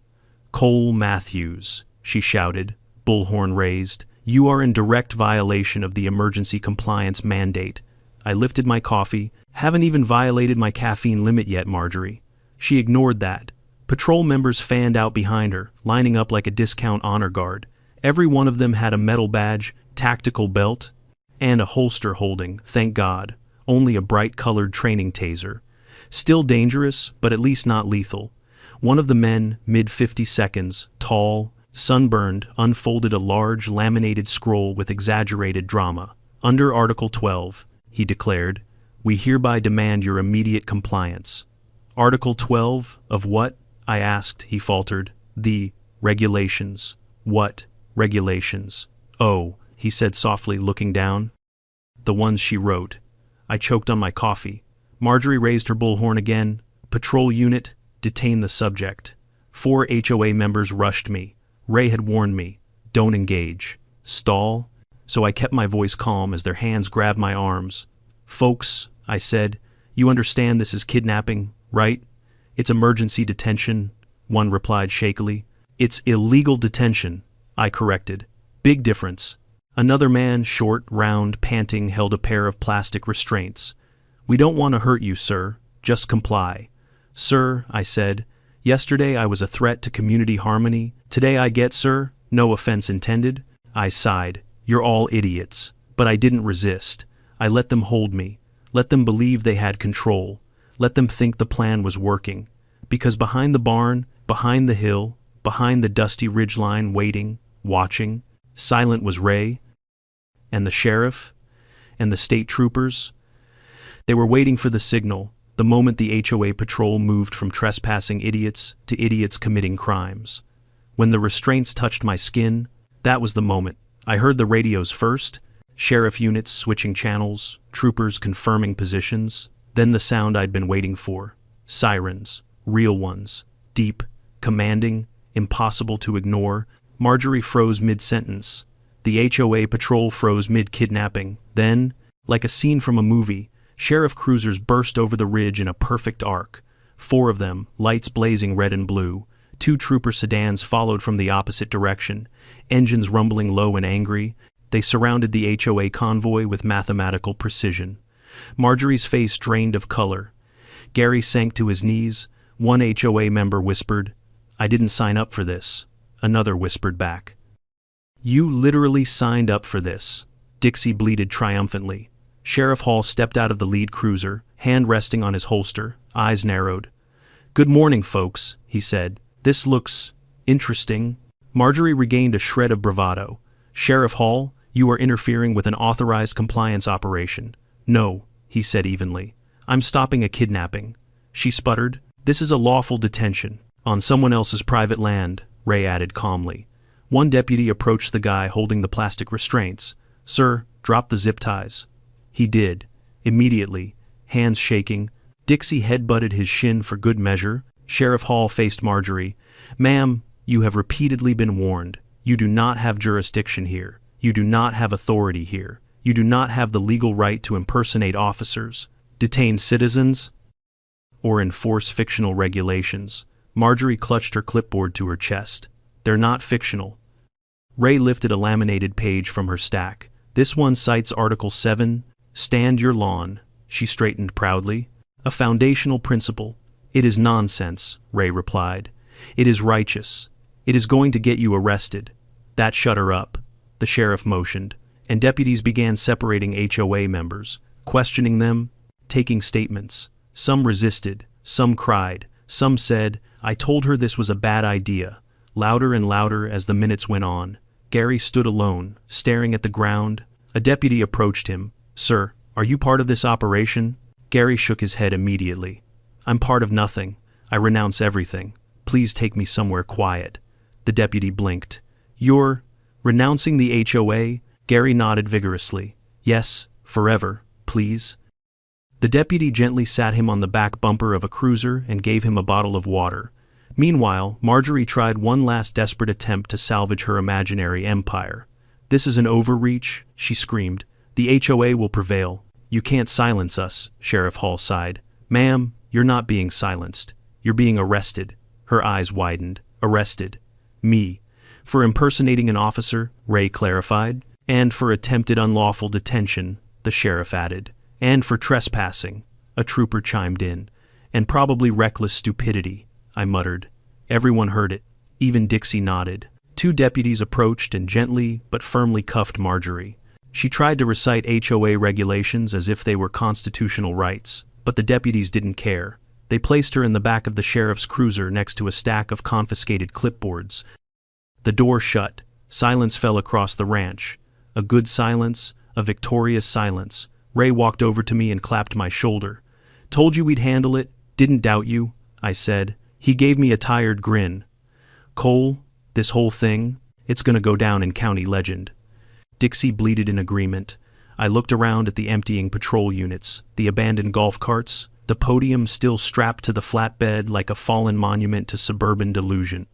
"Cole Matthews," she shouted, bullhorn raised. "You are in direct violation of the emergency compliance mandate." I lifted my coffee. "Haven't even violated my caffeine limit yet, Marjorie." She ignored that. Patrol members fanned out behind her, lining up like a discount honor guard. Every one of them had a metal badge, tactical belt, and a holster holding, thank God, only a bright-colored training taser. Still dangerous, but at least not lethal. One of the men, mid-50 tall, sunburned, unfolded a large laminated scroll with exaggerated drama. "Under Article 12, he declared, "we hereby demand your immediate compliance." "Article 12 of what?" I asked, he faltered. "The regulations." "What regulations?" "Oh," he said softly, looking down. "The ones she wrote." I choked on my coffee. Marjorie raised her bullhorn again. "Patrol unit, detain the subject." 4 HOA members rushed me. Ray had warned me, don't engage. Stall. So I kept my voice calm as their hands grabbed my arms. Folks, I said, you understand this is kidnapping, right? It's emergency detention, one replied shakily. It's illegal detention, I corrected. Big difference. Another man, short, round, panting, held a pair of plastic restraints. We don't want to hurt you, sir. Just comply. Sir, I said, yesterday I was a threat to community harmony. Today I get, sir, no offense intended. I sighed. You're all idiots. But I didn't resist. I let them hold me. Let them believe they had control. Let them think the plan was working. Because behind the barn, behind the hill, behind the dusty ridgeline, waiting, watching, silent was Ray, and the sheriff, and the state troopers. They were waiting for the signal, the moment the HOA patrol moved from trespassing idiots to idiots committing crimes. When the restraints touched my skin, that was the moment. I heard the radios first, sheriff units switching channels, troopers confirming positions, then the sound I'd been waiting for. Sirens, real ones, deep, commanding, impossible to ignore. Marjorie froze mid-sentence. The HOA patrol froze mid-kidnapping. Then, like a scene from a movie, sheriff cruisers burst over the ridge in a perfect arc. 4 of them, lights blazing red and blue. 2 trooper sedans followed from the opposite direction, engines rumbling low and angry. They surrounded the HOA convoy with mathematical precision. Marjorie's face drained of color. Gary sank to his knees. One HOA member whispered, I didn't sign up for this. Another whispered back, you literally signed up for this. Dixie bleated triumphantly. Sheriff Hall stepped out of the lead cruiser, hand resting on his holster, eyes narrowed. Good morning, folks, he said. This looks interesting. Marjorie regained a shred of bravado. Sheriff Hall, you are interfering with an authorized compliance operation. No, he said evenly. I'm stopping a kidnapping. She sputtered. This is a lawful detention. On someone else's private land, Ray added calmly. One deputy approached the guy holding the plastic restraints. Sir, drop the zip ties. He did. Immediately, hands shaking. Dixie headbutted his shin for good measure. Sheriff Hall faced Marjorie. Ma'am, you have repeatedly been warned. You do not have jurisdiction here. You do not have authority here. You do not have the legal right to impersonate officers, detain citizens, or enforce fictional regulations. Marjorie clutched her clipboard to her chest. They're not fictional. Ray lifted a laminated page from her stack. This one cites Article 7, Stand Your Lawn. She straightened proudly. A foundational principle. It is nonsense, Ray replied. It is righteous. It is going to get you arrested. That shut her up. The sheriff motioned, and deputies began separating HOA members, questioning them, taking statements. Some resisted, some cried, some said, I told her this was a bad idea. Louder and louder as the minutes went on. Gary stood alone, staring at the ground. A deputy approached him. Sir, are you part of this operation? Gary shook his head immediately. I'm part of nothing. I renounce everything. Please take me somewhere quiet. The deputy blinked. You're renouncing the HOA? Gary nodded vigorously. Yes, forever, please. The deputy gently sat him on the back bumper of a cruiser and gave him a bottle of water. Meanwhile, Marjorie tried one last desperate attempt to salvage her imaginary empire. This is an overreach, she screamed. The HOA will prevail. You can't silence us, Sheriff Hall sighed. Ma'am, you're not being silenced. You're being arrested. Her eyes widened. Arrested. Me. For impersonating an officer, Ray clarified. And for attempted unlawful detention, the sheriff added. And for trespassing, a trooper chimed in. And probably reckless stupidity, I muttered. Everyone heard it. Even Dixie nodded. 2 deputies approached and gently but firmly cuffed Marjorie. She tried to recite HOA regulations as if they were constitutional rights, but the deputies didn't care. They placed her in the back of the sheriff's cruiser next to a stack of confiscated clipboards. The door shut. Silence fell across the ranch. A good silence, a victorious silence. Ray walked over to me and clapped my shoulder. Told you we'd handle it, didn't doubt you, I said. He gave me a tired grin. Cole, this whole thing, it's gonna go down in county legend. Dixie bleated in agreement. I looked around at the emptying patrol units, the abandoned golf carts, the podium still strapped to the flatbed like a fallen monument to suburban delusion.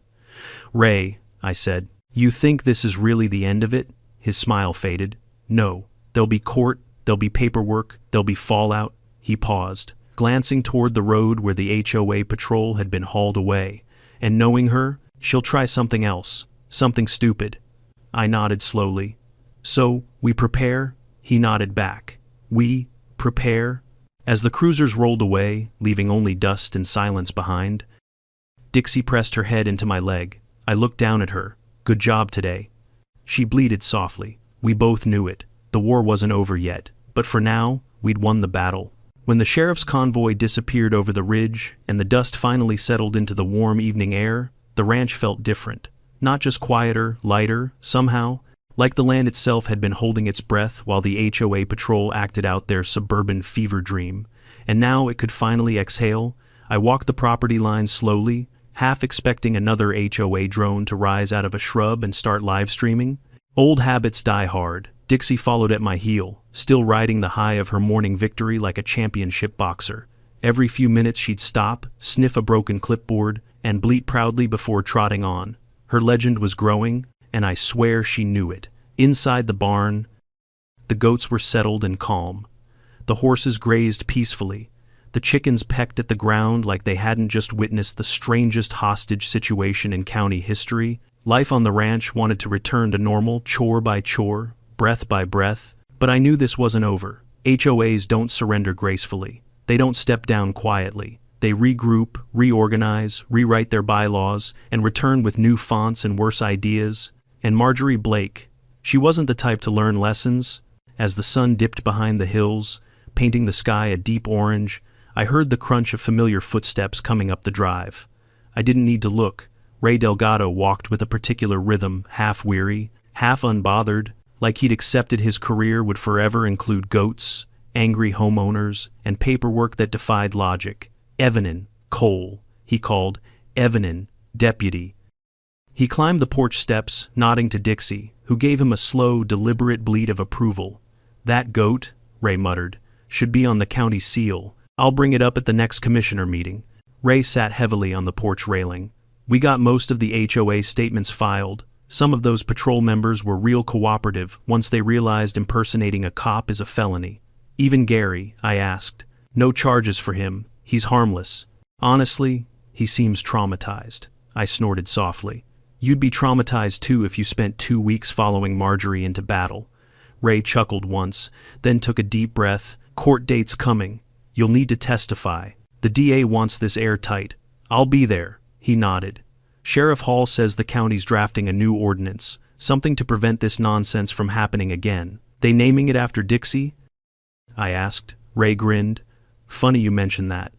"Ray," I said, "you think this is really the end of it?" His smile faded. "No. There'll be court, there'll be paperwork, there'll be fallout." He paused, glancing toward the road where the HOA patrol had been hauled away. "And knowing her, she'll try something else, something stupid." I nodded slowly. "So, we prepare?" He nodded back. "We prepare?" As the cruisers rolled away, leaving only dust and silence behind, Dixie pressed her head into my leg. I looked down at her. "Good job today." She bleated softly. We both knew it. The war wasn't over yet, but for now, we'd won the battle. When the sheriff's convoy disappeared over the ridge and the dust finally settled into the warm evening air, the ranch felt different. Not just quieter, lighter, somehow, like the land itself had been holding its breath while the HOA patrol acted out their suburban fever dream. And now it could finally exhale. I walked the property line slowly, half expecting another HOA drone to rise out of a shrub and start live streaming. Old habits die hard. Dixie followed at my heel, still riding the high of her morning victory like a championship boxer. Every few minutes she'd stop, sniff a broken clipboard, and bleat proudly before trotting on. Her legend was growing, and I swear she knew it. Inside the barn, the goats were settled and calm. The horses grazed peacefully. The chickens pecked at the ground like they hadn't just witnessed the strangest hostage situation in county history. Life on the ranch wanted to return to normal, chore by chore, breath by breath. But I knew this wasn't over. HOAs don't surrender gracefully. They don't step down quietly. They regroup, reorganize, rewrite their bylaws, and return with new fonts and worse ideas. And Marjorie Blake, she wasn't the type to learn lessons. As the sun dipped behind the hills, painting the sky a deep orange, I heard the crunch of familiar footsteps coming up the drive. I didn't need to look. Ray Delgado walked with a particular rhythm, half weary, half unbothered, like he'd accepted his career would forever include goats, angry homeowners, and paperwork that defied logic. "Evanin, Cole," he called. "Evanin, deputy." He climbed the porch steps, nodding to Dixie, who gave him a slow, deliberate bleat of approval. "That goat," Ray muttered, "should be on the county seal. I'll bring it up at the next commissioner meeting." Ray sat heavily on the porch railing. We got most of the HOA statements filed. Some of those patrol members were real cooperative once they realized impersonating a cop is a felony. "Even Gary?" I asked. "No charges for him. He's harmless." "Honestly, he seems traumatized." I snorted softly. "You'd be traumatized too if you spent 2 weeks following Marjorie into battle." Ray chuckled once, then took a deep breath. "Court date's coming. You'll need to testify. The DA wants this airtight." "I'll be there." He nodded. "Sheriff Hall says the county's drafting a new ordinance, something to prevent this nonsense from happening again. They naming it after Dixie?" I asked. Ray grinned. "Funny you mention that."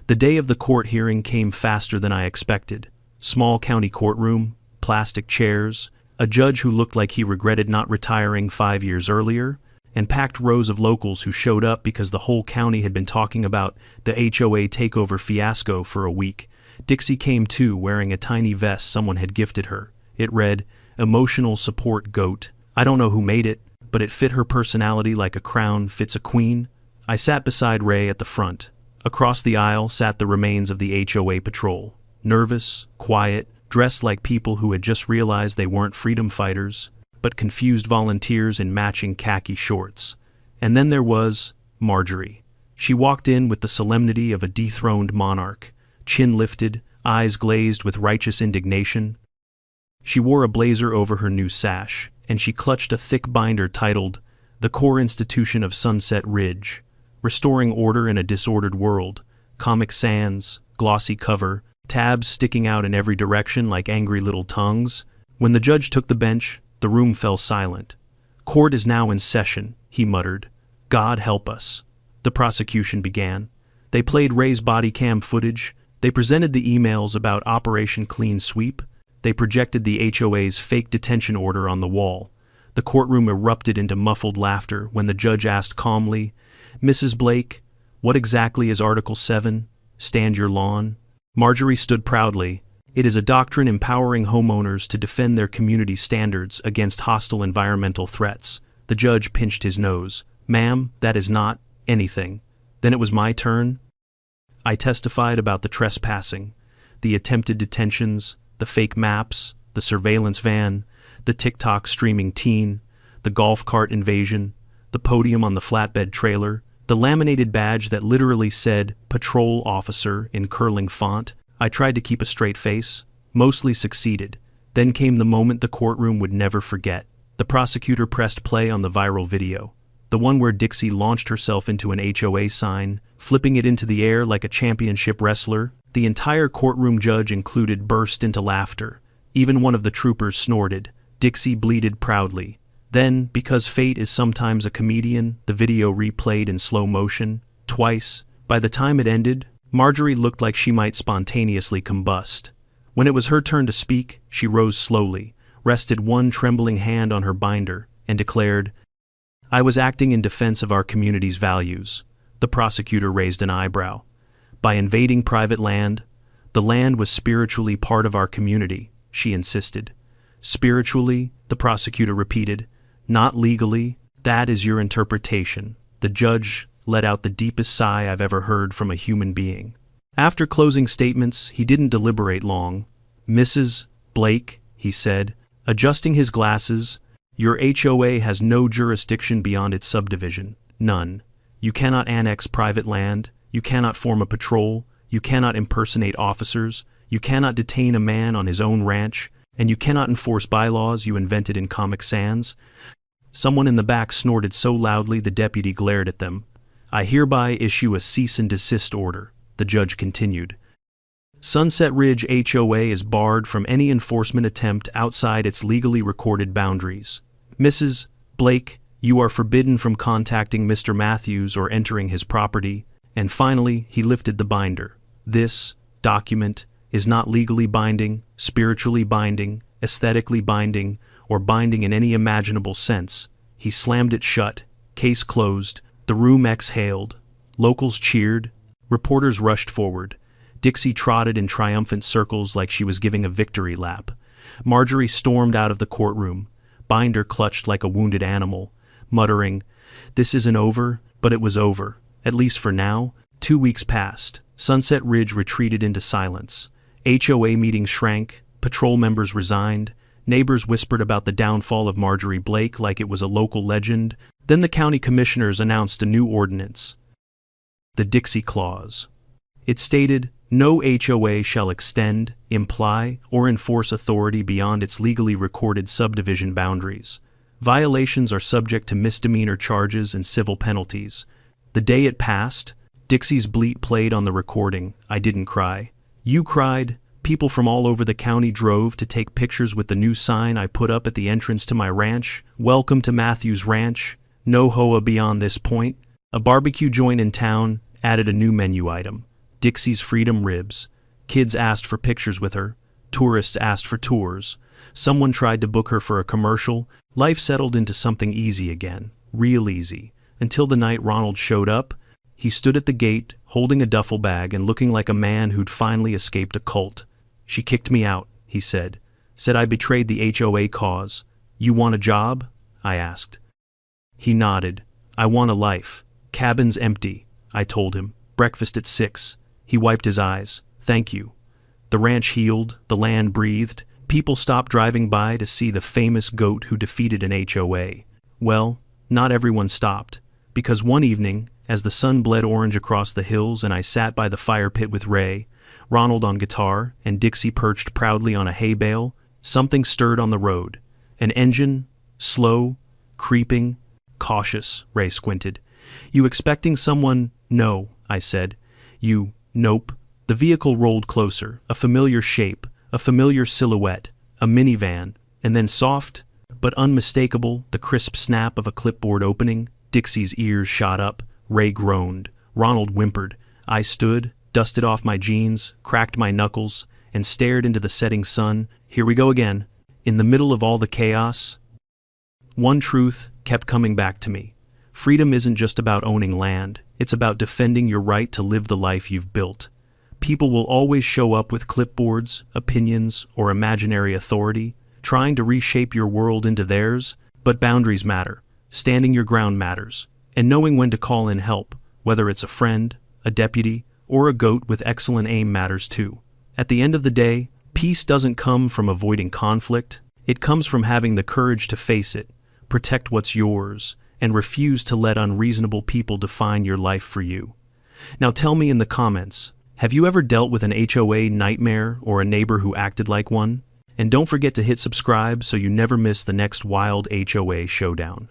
The day of the court hearing came faster than I expected. Small county courtroom, plastic chairs, a judge who looked like he regretted not retiring 5 years earlier, and packed rows of locals who showed up because the whole county had been talking about the HOA takeover fiasco for a week. Dixie came too, wearing a tiny vest someone had gifted her. It read, "Emotional Support Goat." I don't know who made it, but it fit her personality like a crown fits a queen. I sat beside Ray at the front. Across the aisle sat the remains of the HOA patrol. Nervous, quiet, dressed like people who had just realized they weren't freedom fighters, but confused volunteers in matching khaki shorts. And then there was Marjorie. She walked in with the solemnity of a dethroned monarch, chin lifted, eyes glazed with righteous indignation. She wore a blazer over her new sash, and she clutched a thick binder titled, "The Core Institution of Sunset Ridge, Restoring Order in a Disordered World." Comic Sans, glossy cover, tabs sticking out in every direction like angry little tongues. When the judge took the bench, the room fell silent. "Court is now in session," he muttered. "God help us." The prosecution began. They played Ray's body cam footage. They presented the emails about Operation Clean Sweep. They projected the HOA's fake detention order on the wall. The courtroom erupted into muffled laughter when the judge asked calmly, "Mrs. Blake, what exactly is Article 7? Stand your lawn?" Marjorie stood proudly. "It is a doctrine empowering homeowners to defend their community standards against hostile environmental threats." The judge pinched his nose. "Ma'am, that is not anything." Then it was my turn. I testified about the trespassing, the attempted detentions, the fake maps, the surveillance van, the TikTok streaming teen, the golf cart invasion, the podium on the flatbed trailer, the laminated badge that literally said "Patrol Officer" in curling font. I tried to keep a straight face, mostly succeeded. Then came the moment the courtroom would never forget. The prosecutor pressed play on the viral video, the one where Dixie launched herself into an HOA sign, flipping it into the air like a championship wrestler. The entire courtroom, judge included, burst into laughter. Even one of the troopers snorted. Dixie bleated proudly. Then, because fate is sometimes a comedian, the video replayed in slow motion, twice. By the time it ended, Marjorie looked like she might spontaneously combust. When it was her turn to speak, she rose slowly, rested one trembling hand on her binder, and declared, "I was acting in defense of our community's values." The prosecutor raised an eyebrow. "By invading private land, the land was spiritually part of our community," she insisted. "Spiritually," the prosecutor repeated. "Not legally. That is your interpretation." The judge let out the deepest sigh I've ever heard from a human being. After closing statements, he didn't deliberate long. "Mrs. Blake," he said, adjusting his glasses, "your HOA has no jurisdiction beyond its subdivision. None. You cannot annex private land. You cannot form a patrol. You cannot impersonate officers. You cannot detain a man on his own ranch. And you cannot enforce bylaws you invented in Comic Sans." Someone in the back snorted so loudly the deputy glared at them. "I hereby issue a cease and desist order," the judge continued. "Sunset Ridge HOA is barred from any enforcement attempt outside its legally recorded boundaries. Mrs. Blake, you are forbidden from contacting Mr. Matthews or entering his property." And finally, he lifted the binder. "This document is not legally binding, spiritually binding, aesthetically binding, or binding in any imaginable sense." He slammed it shut. Case closed. The room exhaled. Locals cheered. Reporters rushed forward. Dixie trotted in triumphant circles like she was giving a victory lap. Marjorie stormed out of the courtroom, binder clutched like a wounded animal, muttering, "This isn't over," but it was over, at least for now. 2 weeks passed. Sunset Ridge retreated into silence. HOA meetings shrank. Patrol members resigned. Neighbors whispered about the downfall of Marjorie Blake like it was a local legend. Then the county commissioners announced a new ordinance, the Dixie Clause. It stated, "No HOA shall extend, imply, or enforce authority beyond its legally recorded subdivision boundaries. Violations are subject to misdemeanor charges and civil penalties." The day it passed, Dixie's bleat played on the recording. I didn't cry. You cried. People from all over the county drove to take pictures with the new sign I put up at the entrance to my ranch. "Welcome to Matthews Ranch. No HOA beyond this point." A barbecue joint in town added a new menu item, Dixie's Freedom Ribs. Kids asked for pictures with her. Tourists asked for tours. Someone tried to book her for a commercial. Life settled into something easy again, real easy, until the night Ronald showed up. He stood at the gate, holding a duffel bag and looking like a man who'd finally escaped a cult. "She kicked me out," he said. "Said I betrayed the HOA cause." "You want a job?" I asked. He nodded. "I want a life. Cabin's empty," I told him. "Breakfast at 6. He wiped his eyes. "Thank you." The ranch healed, the land breathed. People stopped driving by to see the famous goat who defeated an HOA. Well, not everyone stopped, because one evening, as the sun bled orange across the hills and I sat by the fire pit with Ray, Ronald on guitar, and Dixie perched proudly on a hay bale, something stirred on the road. An engine, slow, creeping, cautious. Ray squinted. "You expecting someone?" "No," I said. Nope. The vehicle rolled closer, a familiar shape, a familiar silhouette, a minivan, and then soft, but unmistakable, the crisp snap of a clipboard opening. Dixie's ears shot up. Ray groaned. Ronald whimpered. I stood, dusted off my jeans, cracked my knuckles, and stared into the setting sun. Here we go again. In the middle of all the chaos, one truth kept coming back to me. Freedom isn't just about owning land. It's about defending your right to live the life you've built. People will always show up with clipboards, opinions, or imaginary authority, trying to reshape your world into theirs, but boundaries matter. Standing your ground matters. And knowing when to call in help, whether it's a friend, a deputy, or a goat with excellent aim matters too. At the end of the day, peace doesn't come from avoiding conflict, it comes from having the courage to face it, protect what's yours, and refuse to let unreasonable people define your life for you. Now tell me in the comments, have you ever dealt with an HOA nightmare or a neighbor who acted like one? And don't forget to hit subscribe so you never miss the next wild HOA showdown.